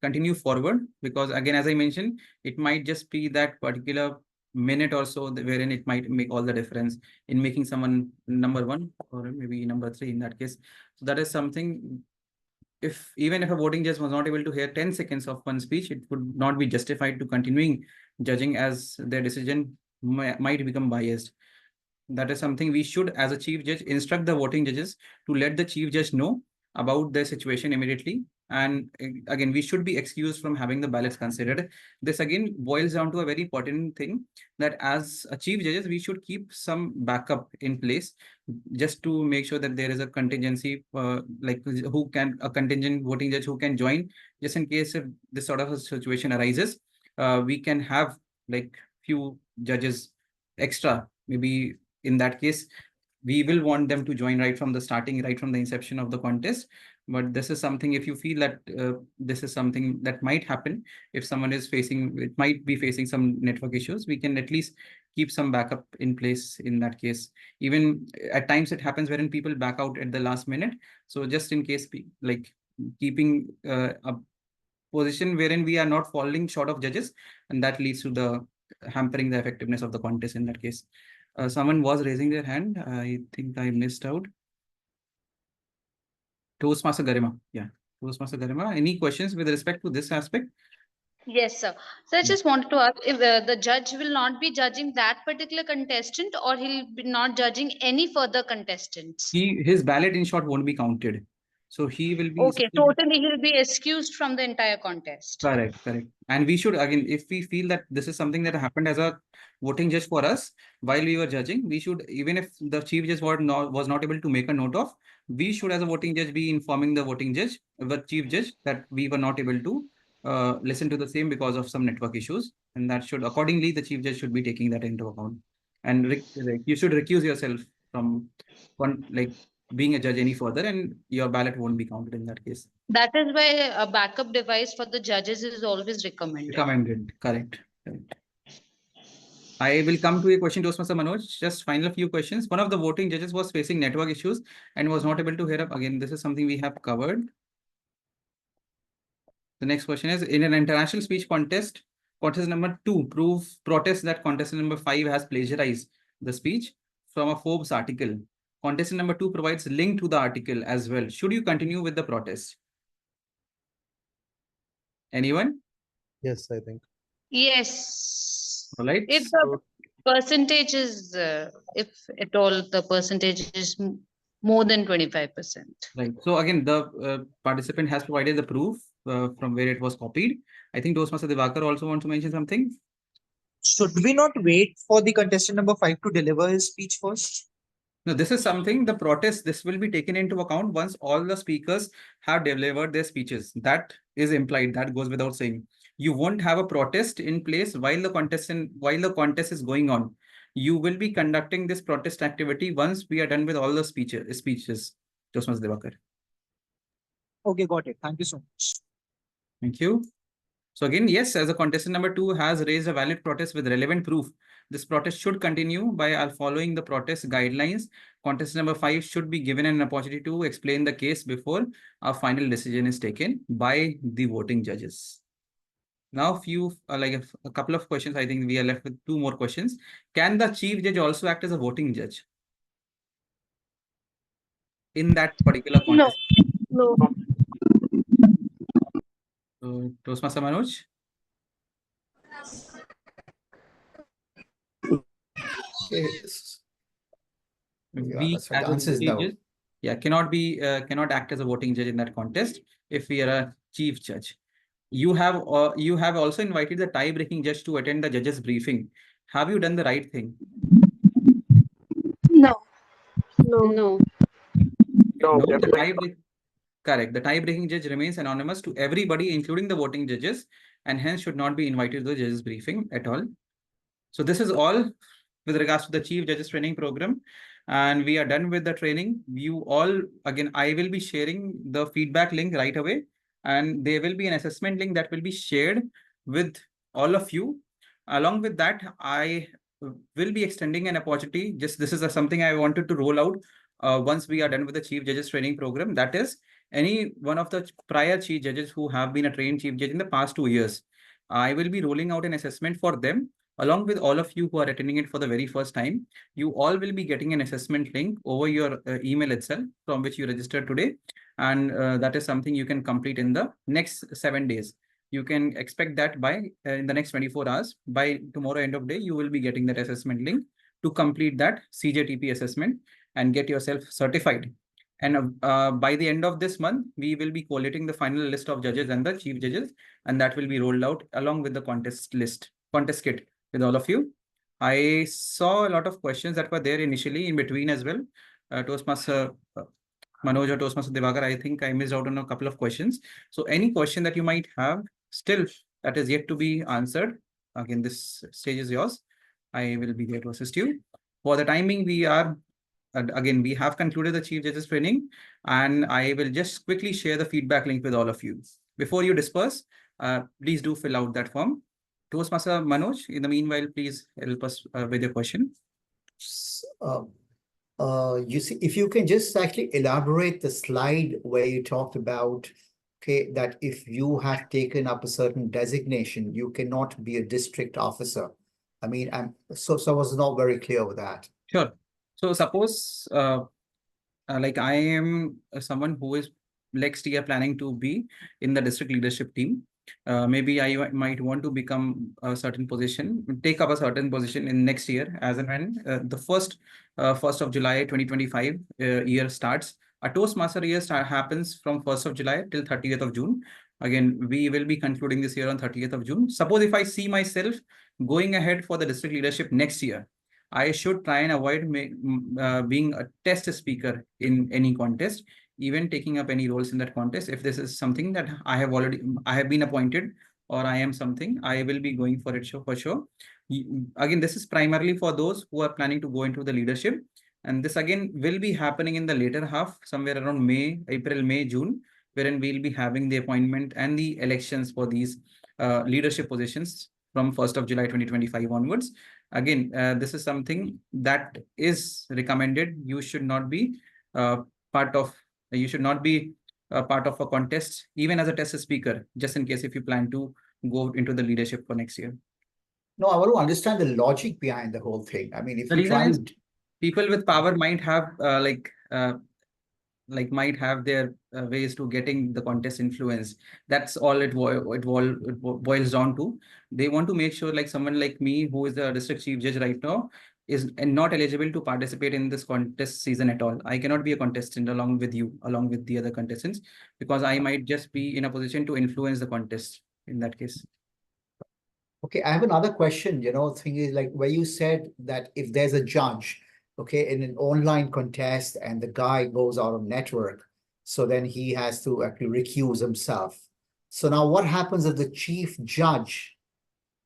continue forward, because again, as I mentioned, it might just be that particular minute or so wherein it might make all the difference in making someone number 1 or maybe number 3 in that case. So that is something, even if a voting judge was not able to hear 10 seconds of one speech, it would not be justified to continuing judging, as their decision might become biased. That is something we should, as a chief judge, instruct the voting judges to let the chief judge know about their situation immediately. And again, we should be excused from having the ballots considered. This again boils down to a very important thing, that as a chief judges, we should keep some backup in place just to make sure that there is a contingency, a contingent voting judge who can join just in case if this sort of a situation arises. We can have few judges extra, maybe. In that case, we will want them to join right from the starting, right from the inception of the contest, But this is something, if you feel that this is something that might happen, if someone is facing, it might be facing some network issues, we can at least keep some backup in place in that case. Even at times it happens wherein people back out at the last minute. So just in case, like keeping a position wherein we are not falling short of judges, and that leads to the hampering the effectiveness of the contest in that case. Someone was raising their hand. I think I missed out. Toastmaster Garima. Yeah. Toastmaster Garima. Any questions with respect to this aspect? Yes, sir. So I just wanted to ask if the judge will not be judging that particular contestant, or he'll be not judging any further contestants. His ballot in short won't be counted. So he will be Okay, totally he'll be excused from the entire contest. correct, correct. And we should, again, if we feel that this is something that happened as a voting judge for us while we were judging, we should, even if the chief judge was not able to make a note of, we should as a voting judge be informing the voting judge, the chief judge, that we were not able to listen to the same because of some network issues. And that should, accordingly, the chief judge should be taking that into account. And you should recuse yourself from like being a judge any further, and your ballot won't be counted in that case. That is why a backup device for the judges is always recommended. Recommended, correct. Correct. I will come to a question, Toastmaster Manoj. Just final few questions. One of the voting judges was facing network issues and was not able to hear up. Again, this is something we have covered. The next question is, in an international speech contest, contestant number 2 protests that contestant number 5 has plagiarized the speech from a Forbes article. Contestant number 2 provides link to the article as well. Should you continue with the protest? Anyone? Yes, I think. Yes. All right. If the percentage is, if at all the percentage is more than 25%. Right. So again, the participant has provided the proof from where it was copied. I think Toastmaster Divakar also wants to mention something. Should we not wait for the contestant number 5 to deliver his speech first? No, this is something, the protest, this will be taken into account once all the speakers have delivered their speeches. That is implied, that goes without saying. You won't have a protest in place while the contest is going on. You will be conducting this protest activity once we are done with all the speeches. Toastmaster Divakar. Okay, got it. Thank you so much. Thank you. So again, yes, as a contestant number 2 has raised a valid protest with relevant proof, this protest should continue by following the protest guidelines. Contestant number 5 should be given an opportunity to explain the case before a final decision is taken by the voting judges. Now, a couple of questions. I think we are left with 2 more questions. Can the chief judge also act as a voting judge in that particular contest? No. Toastmaster Manoj? Yes. We That's right. The answer is chief no. judge, cannot act as a voting judge in that contest if we are a chief judge. You have also invited the tie-breaking judge to attend the judge's briefing. Have you done the right thing? No. No. No, correct. The tie-breaking judge remains anonymous to everybody, including the voting judges, and hence should not be invited to the judge's briefing at all. So this is all with regards to the Chief Judges Training Program. And we are done with the training. You all, again, I will be sharing the feedback link right away. And there will be an assessment link that will be shared with all of you. Along with that, I will be extending an opportunity. This is something I wanted to roll out once we are done with the Chief Judges Training Program. That is, any one of the prior Chief Judges who have been a trained Chief Judge in the past 2 years, I will be rolling out an assessment for them. Along with all of you who are attending it for the very first time, you all will be getting an assessment link over your email itself from which you registered today. And that is something you can complete in the next 7 days. You can expect that by in the next 24 hours. By tomorrow end of day, you will be getting that assessment link to complete that CJTP assessment and get yourself certified. And by the end of this month, we will be collating the final list of judges and the chief judges, and that will be rolled out along with the contest kit with all of you. I saw a lot of questions that were there initially in between as well. Toastmaster Manoj or Toastmaster Divakar, I think I missed out on a couple of questions. So any question that you might have still that is yet to be answered, again, this stage is yours. I will be there to assist you. For the timing, we are again, we have concluded the Chief Judges training, and I will just quickly share the feedback link with all of you. Before you disperse, please do fill out that form. Toastmaster Manoj, in the meanwhile, please help us with your question. You see, if you can just actually elaborate the slide where you talked about, okay, that if you have taken up a certain designation, you cannot be a district officer. I mean, so I was not very clear with that. Sure. So suppose like I am someone who is next year planning to be in the district leadership team. Maybe I might want to become a certain position, take up a certain position in next year, as and when the first of July 2025 year starts. A Toastmaster year happens from 1st of July till 30th of June. Again, we will be concluding this year on 30th of June. Suppose if I see myself going ahead for the district leadership next year, I should try and avoid being a test speaker in any contest, even taking up any roles in that contest. If this is something that I have been appointed, or I am something, I will be going for it for sure. Again, this is primarily for those who are planning to go into the leadership. And this again will be happening in the later half, somewhere around April, May, June, wherein we'll be having the appointment and the elections for these leadership positions from 1st of July 2025 onwards. Again, this is something that is recommended. You should not be part of a contest, even as a test speaker, just in case if you plan to go into the leadership for next year. No, I want to understand the logic behind the whole thing. I mean, if The you reason try is and people with power might have might have their ways to getting the contest influence. That's all it boils down to. They want to make sure, like someone like me, who is the district chief judge right now, is not eligible to participate in this contest season at all. I cannot be a contestant along with you, along with the other contestants, because I might just be in a position to influence the contest in that case. okay, I have another question. Thing is, like, where you said that if there's a judge, okay, in an online contest and the guy goes out of network, so then he has to actually recuse himself. So now what happens if the chief judge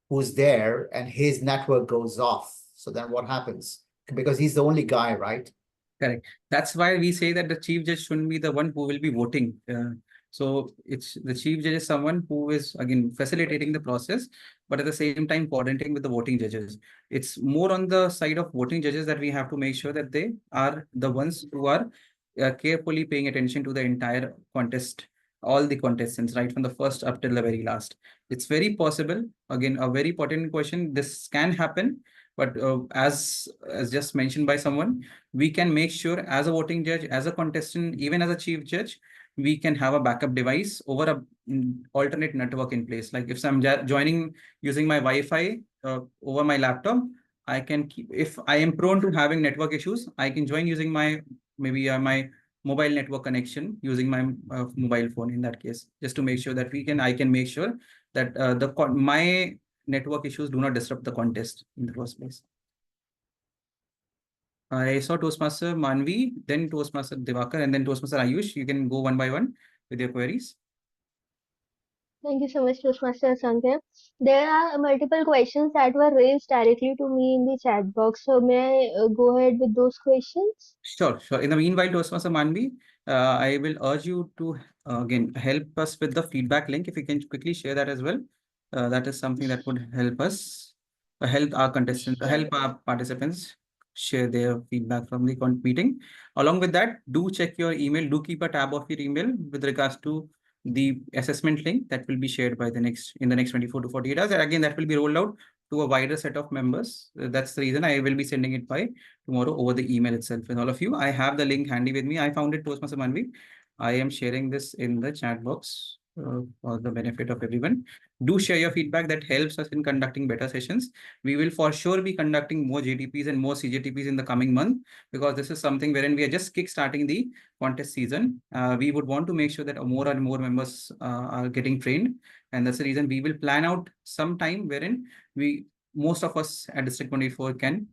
who's there and his network goes off? So then what happens? Because he's the only guy, right? Correct. That's why we say that the chief judge shouldn't be the one who will be voting. So it's the chief judge is someone who is again facilitating the process, but at the same time coordinating with the voting judges. It's more on the side of voting judges that we have to make sure that they are the ones who are carefully paying attention to the entire contest, all the contestants, right from the first up till the very last. It's very possible. Again, a very pertinent question. This can happen, but as just mentioned by someone, we can make sure as a voting judge, as a contestant, even as a chief judge, we can have a backup device over a alternate network in place. Like if I'm joining using my Wi-Fi over my laptop, I can keep, if I am prone to having network issues, I can join using my my mobile network connection using my mobile phone in that case, just to make sure that I can make sure that my network issues do not disrupt the contest in the first place. I saw Toastmaster Manvi, then Toastmaster Divakar, and then Toastmaster Ayush. You can go one by one with your queries. Thank you so much, Toastmaster Sankhya. There are multiple questions that were raised directly to me in the chat box. So may I go ahead with those questions? Sure, sure. In the meanwhile, Toastmaster Manvi, I will urge you to again help us with the feedback link. If you can quickly share that as well, that is something that would help us, help our contestants, help our participants share their feedback from the meeting. Along with that, do check your email. Do keep a tab of your email with regards to the assessment link that will be shared by in the next 24 to 48 hours. And again, that will be rolled out to a wider set of members. That's the reason I will be sending it by tomorrow over the email itself with all of you. I have the link handy with me. I found it, Toastmaster Manvi. I am sharing this in the chat box for the benefit of everyone. Do share your feedback. That helps us in conducting better sessions. We will for sure be conducting more JTPs and more CJTPs in the coming month, because this is something wherein we are just kick-starting the contest season. We would want to make sure that more and more members are getting trained. And that's the reason we will plan out some time wherein most of us at District 24 can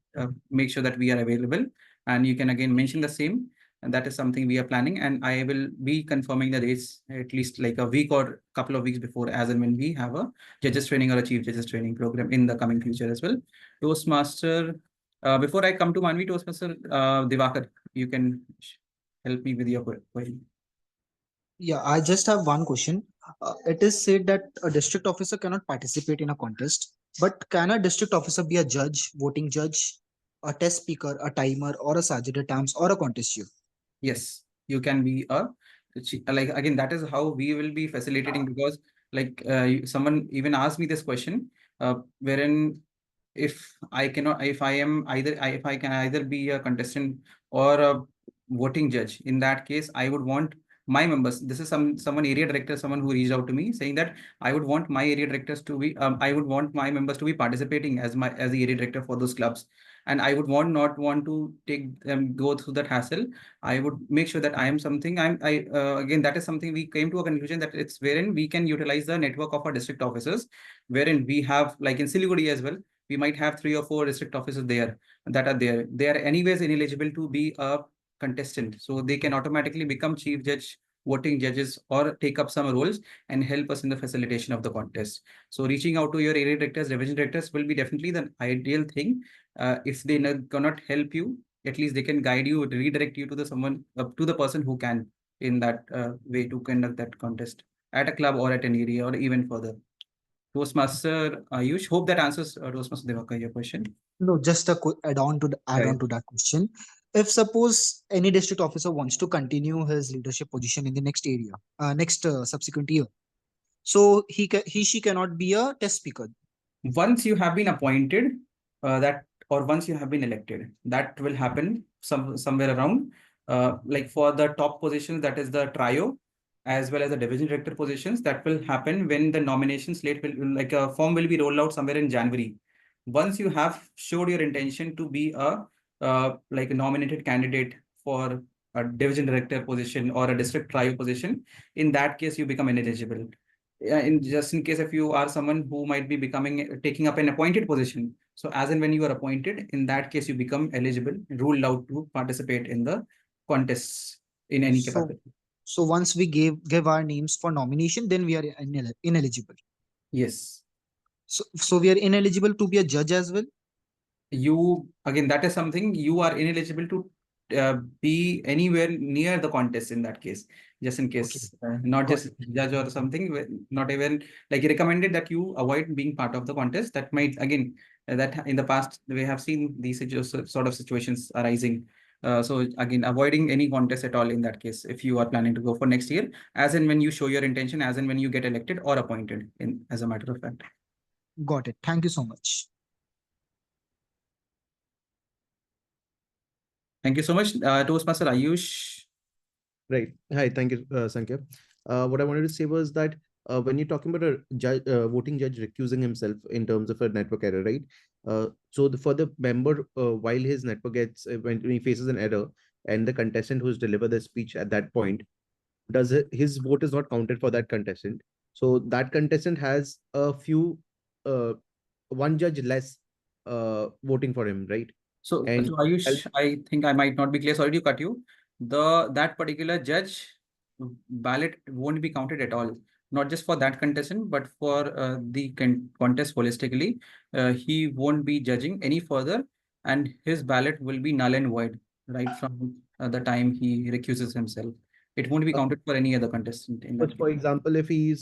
make sure that we are available. And you can again mention the same. And that is something we are planning. And I will be confirming the dates at least like a week or couple of weeks before, as and when we have a judges training or a chief judges training program in the coming future as well. Toastmaster Before I come to Manvi, Toastmaster Divakar, you can help me with your question. Yeah, I just have one question. It is said that a district officer cannot participate in a contest, but can a district officer be a judge, voting judge, a test speaker, a timer, or a sergeant at arms, or a contestier? Yes, you can be a like again, that is how we will be facilitating, because like someone even asked me this question, wherein if I cannot, if I am either, if I can either be a contestant or a voting judge, in that case, I would want my members. This is someone area director, someone who reached out to me saying that I would want my area directors to be, I would want my members to be participating as the area director for those clubs, and I would not want to take them go through that hassle. I would make sure that I am something. Again, that is something we came to a conclusion that it's wherein we can utilize the network of our district officers, wherein we have, like in Siliguri as well, we might have 3 or 4 district officers there that are there. They are anyways ineligible to be a contestant, so they can automatically become chief judge, voting judges, or take up some roles and help us in the facilitation of the contest. So reaching out to your area directors, division directors will be definitely the ideal thing. If they cannot help you, at least they can guide you, redirect you to the someone, to the person who can, in that way, to conduct that contest at a club or at an area or even further. Toastmaster Ayush, hope that answers Toastmaster Devaka your question. No, just a add on to Yeah. to that question. If suppose any district officer wants to continue his leadership position in the next area, next subsequent year, so he she cannot be a test speaker. Once you have been appointed, that or once you have been elected, that will happen somewhere around, like for the top positions, that is the trio, as well as the division director positions, that will happen when the nomination slate will, like a form will be rolled out somewhere in January. Once you have showed your intention to be a like a nominated candidate for a division director position or a district trio position, in that case you become ineligible. In just in case if you are someone who might be taking up an appointed position, so as and when you are appointed, in that case you become eligible, ruled out to participate in the contests in any So, capacity. so once we give our names for nomination, then we are ineligible. Yes. So we are ineligible to be a judge as well. You again, that is something you are ineligible to be anywhere near the contest in that case, just in case, not just judge or something, not even like recommended that you avoid being part of the contest. That might again, that in the past we have seen these sort of situations arising. So again, avoiding any contest at all in that case, if you are planning to go for next year, as and when you show your intention, as and when you get elected or appointed, in as a matter of fact. Got it. Thank you so much. Thank you so much, Toastmaster Ayush. Right. Hi, thank you, Sankhya. What I wanted to say was that when you're talking about a voting judge recusing himself in terms of a network error, right? So for the member, while his network gets, when he faces an error and the contestant who's delivered the speech at that point, his vote is not counted for that contestant. So that contestant has a few, one judge less voting for him, right? So, And Ayush, I think I might not be clear. Sorry to cut you. That particular judge ballot won't be counted at all. Not just for that contestant, but for the contest holistically. He won't be judging any further, and his ballot will be null and void right from the time he recuses himself. It won't be counted for any other contestant in that but for case. example, if he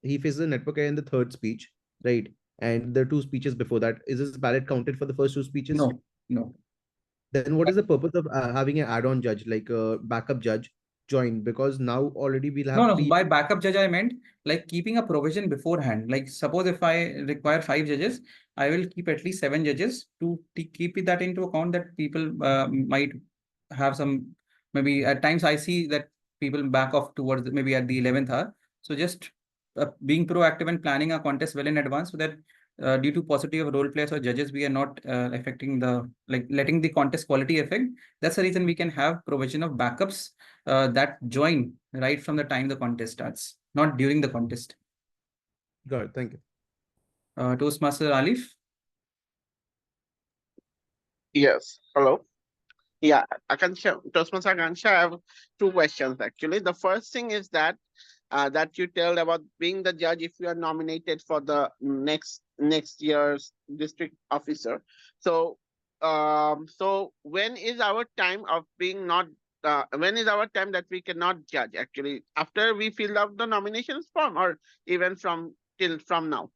faces a network error in the third speech, right? And the two speeches before that, is his ballot counted for the first two speeches? No, no. Then what is the purpose of having an add-on judge, like a backup judge, join? Because now already we'll No, have no. three. By backup judge, I meant like keeping a provision beforehand. Like suppose if I require 5 judges, I will keep at least 7 judges to keep that into account that people might have some, maybe at times I see that people back off towards maybe at the 11th hour. So just being proactive and planning a contest well in advance, so that due to paucity of role players or judges, we are not affecting the, like letting the contest quality affect. That's the reason we can have provision of backups that join right from the time the contest starts, not during the contest. Got it. Thank you. Toastmaster Alif. Yes. Hello. Yeah, Akansha, Toastmaster Akansha, I have two questions actually. The first thing is that that you tell about being the judge if you are nominated for the next year's district officer. So so when is our time of being not when is our time that we cannot judge actually after we fill out the nominations form or even from now?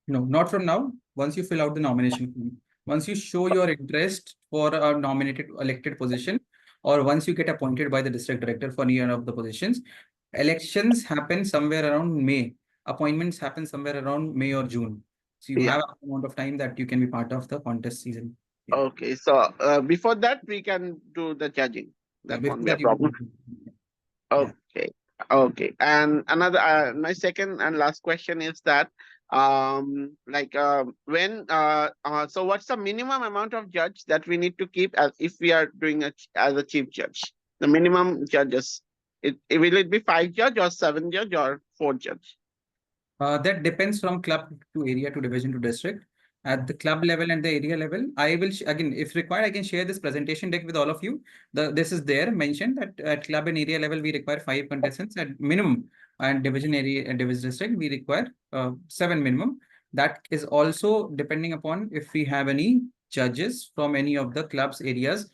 No, not from now. Once you fill out the nomination form, once you show your interest for a nominated elected position, or once you get appointed by the district director for any one of the positions, elections happen somewhere around May. Appointments happen somewhere around May or June. So you Yeah. have a amount of time that you can be part of the contest season. Yeah. Okay, so before that we can do the judging. Yeah, That before won't be a that you problem. yeah. Okay. Okay. And another my second and last question is that so what's the minimum amount of judge that we need to keep as if we are doing as a chief judge? The minimum judges. Will it be 5 judge or 7 judge or 4 judge? That depends from club to area to division to district. At the club level and the area level, I will again, if required, I can share this presentation deck with all of you. This is there mentioned that at club and area level we require 5 contestants at minimum, and division area and division district we require 7 minimum. That is also depending upon if we have any judges from any of the clubs areas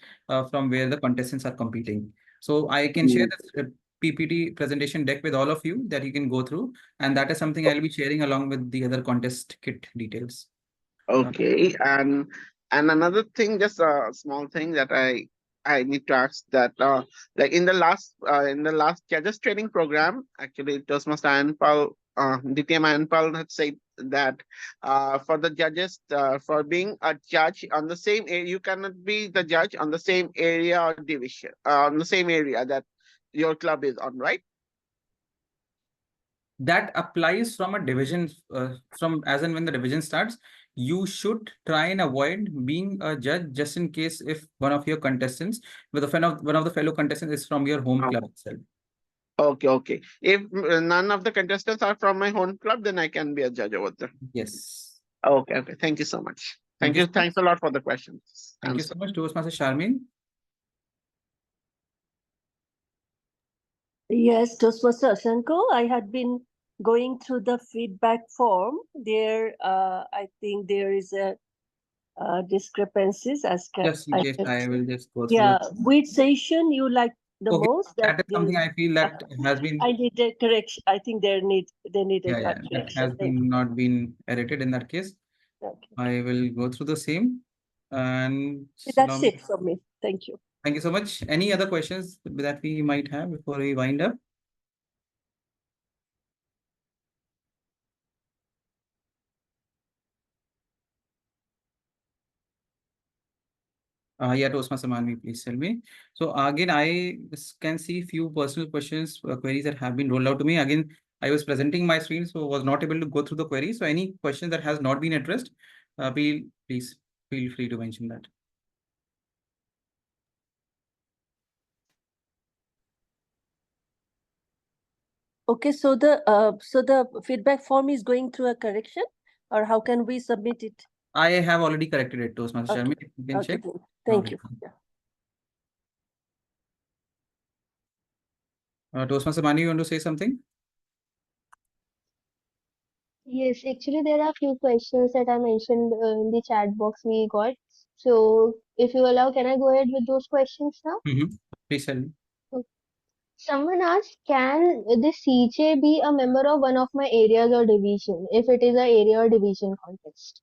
from where the contestants are competing. So I can share this PPT presentation deck with all of you that you can go through, and that is something I'll be sharing along with the other contest kit details. Okay, and another thing, just a small thing that I need to ask that like in the last judges training program, actually Toastmaster Anpal, DTM Anpal had said that for the judges for being a judge on the same area, you cannot be the judge on the same area or division on the same area that your club is on, right? That applies from a division, from as and when the division starts. You should try and avoid being a judge just in case if one of your contestants, with a friend of one of the fellow contestants is from your home club itself. Okay, okay. If none of the contestants are from my home club, then I can be a judge over there. Yes. Okay, okay. Thank you so much. Thank you so Thanks a lot for the questions. Thank you so much, Toastmaster Charmaine. Yes, Toastmaster Asanko, I had been going through the feedback form. There, I think there is a discrepancies as Just in case, I will just go through yeah, it. which session you like the Okay, most? that is something I feel that has been. I need a correction. I think they need Yeah, a that correction. has been not been edited in that case. Okay. I will go through the same and That's it from me. Thank you. Thank you so much. Any other questions that we might have before we wind up? Yeah, Toastmaster Manvi, please tell me. So again, I can see few personal questions, queries that have been rolled out to me. Again, I was presenting my screen, so was not able to go through the queries. So any question that has not been addressed, please feel free to mention that. Okay, so the feedback form is going through a correction, or how can we submit it? I have already corrected it, Toastmaster Sharmi. You can check. Thank you. Yeah. Toastmaster Mani, you want to say something? Yes, actually, there are few questions that I mentioned in the chat box we got. So, if you allow, can I go ahead with those questions now? Please tell me. Someone asked, can the CJ be a member of one of my areas or division if it is a area or division contest?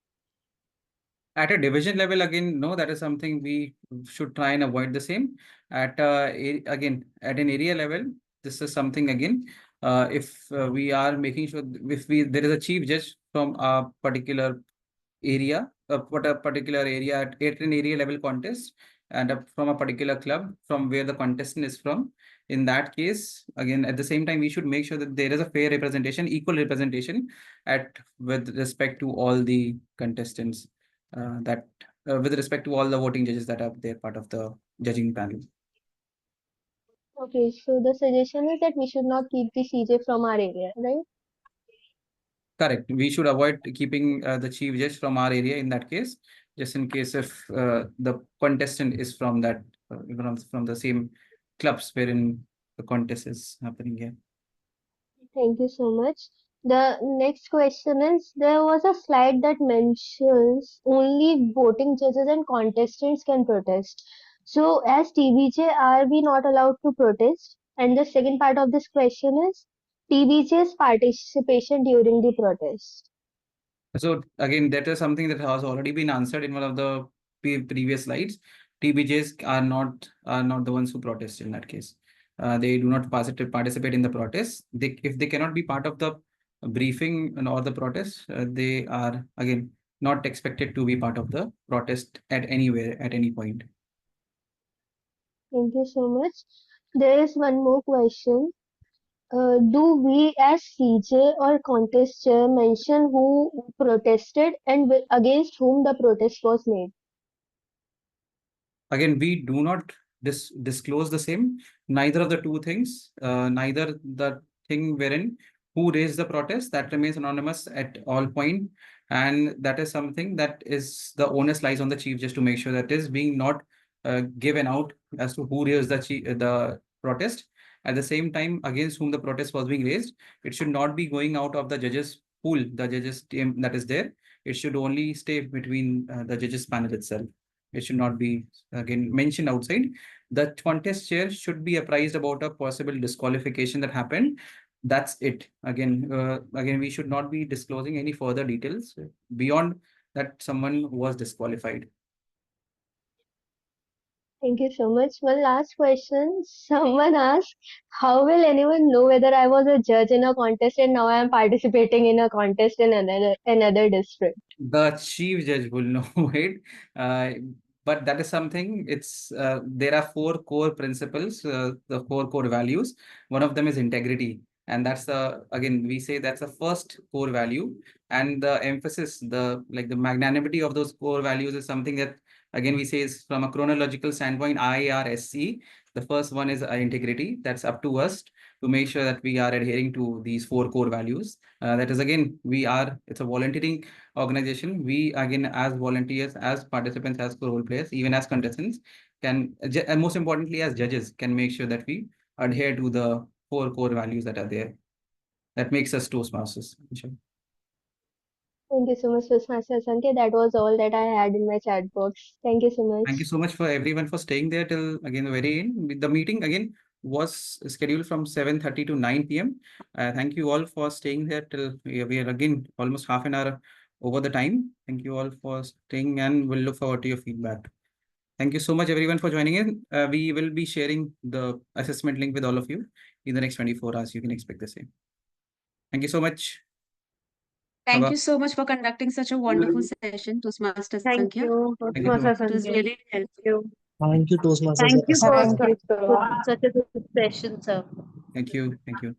At a division level, again, no, that is something we should try and avoid the same. At again, at an area level, this is something again, if we are making sure if there is a chief judge from a particular area, what a particular area at an area level contest, and from a particular club from where the contestant is from. In that case, again, at the same time, we should make sure that there is a fair representation, equal representation with respect to all the contestants, with respect to all the voting judges that are there part of the judging panel. Okay, so the suggestion is that we should not keep the CJ from our area, right? Correct. We should avoid keeping the chief judge from our area in that case, just in case if the contestant is from that from the same clubs wherein the contest is happening here. Thank you so much. The next question is, there was a slide that mentions only voting judges and contestants can protest. So, as TBJ, are we not allowed to protest? And the second part of this question is TBJ's participation during the protest. So again, that is something that has already been answered in one of the previous slides. TBJs are not the ones who protest in that case. They do not participate in the protest. If they cannot be part of the briefing or the protest, they are again not expected to be part of the protest at anywhere at any point. Thank you so much. There is one more question. Do we as CJ or contest chair mention who protested and against whom the protest was made? Again, we do not disclose the same, neither of the two things, neither the thing wherein who raised the protest, that remains anonymous at all point. And that is something that is the onus lies on the chief just to make sure that is being not given out as to who raised the protest. At the same time, against whom the protest was being raised, it should not be going out of the judges pool, the judges team that is there. It should only stay between the judges panel itself. It should not be again mentioned outside. The contest chair should be apprised about a possible disqualification that happened. That's it. Again, we should not be disclosing any further details beyond that someone was disqualified. Thank you so much. One last question. Someone asked, how will anyone know whether I was a judge in a contest and now I am participating in a contest in another district? The chief judge will know it, but that is something. There are four core principles, the four core values. One of them is integrity, and that's again we say that's the first core value, and the emphasis, the magnanimity of those core values is something that again we say is from a chronological standpoint IRSC. The first one is integrity. That's up to us to make sure that we are adhering to these four core values. That is again it's a volunteering organization. We again as volunteers, as participants, as role players, even as contestants can and most importantly as judges can make sure that we adhere to the four core values that are there. That makes us Toastmasters. Thank you so much, Toastmaster Sanke. That was all that I had in my chat box. Thank you so much. Thank you so much for everyone for staying there till again the very end. The meeting again was scheduled from 7:30 to 9 p.m. Thank you all for staying there till we are again almost half an hour over the time. Thank you all for staying and we'll look forward to your feedback. Thank you so much everyone for joining in. We will be sharing the assessment link with all of you in the next 24 hours. You can expect the same. Thank you so much. Thank you so much for conducting such a wonderful session, Toastmaster Thank Sankhya. you, Toastmaster It was Sanke. really helpful. Thank you, Toastmasters. Thank you for Thank you so much. such a good session, sir. Thank you. Thank you.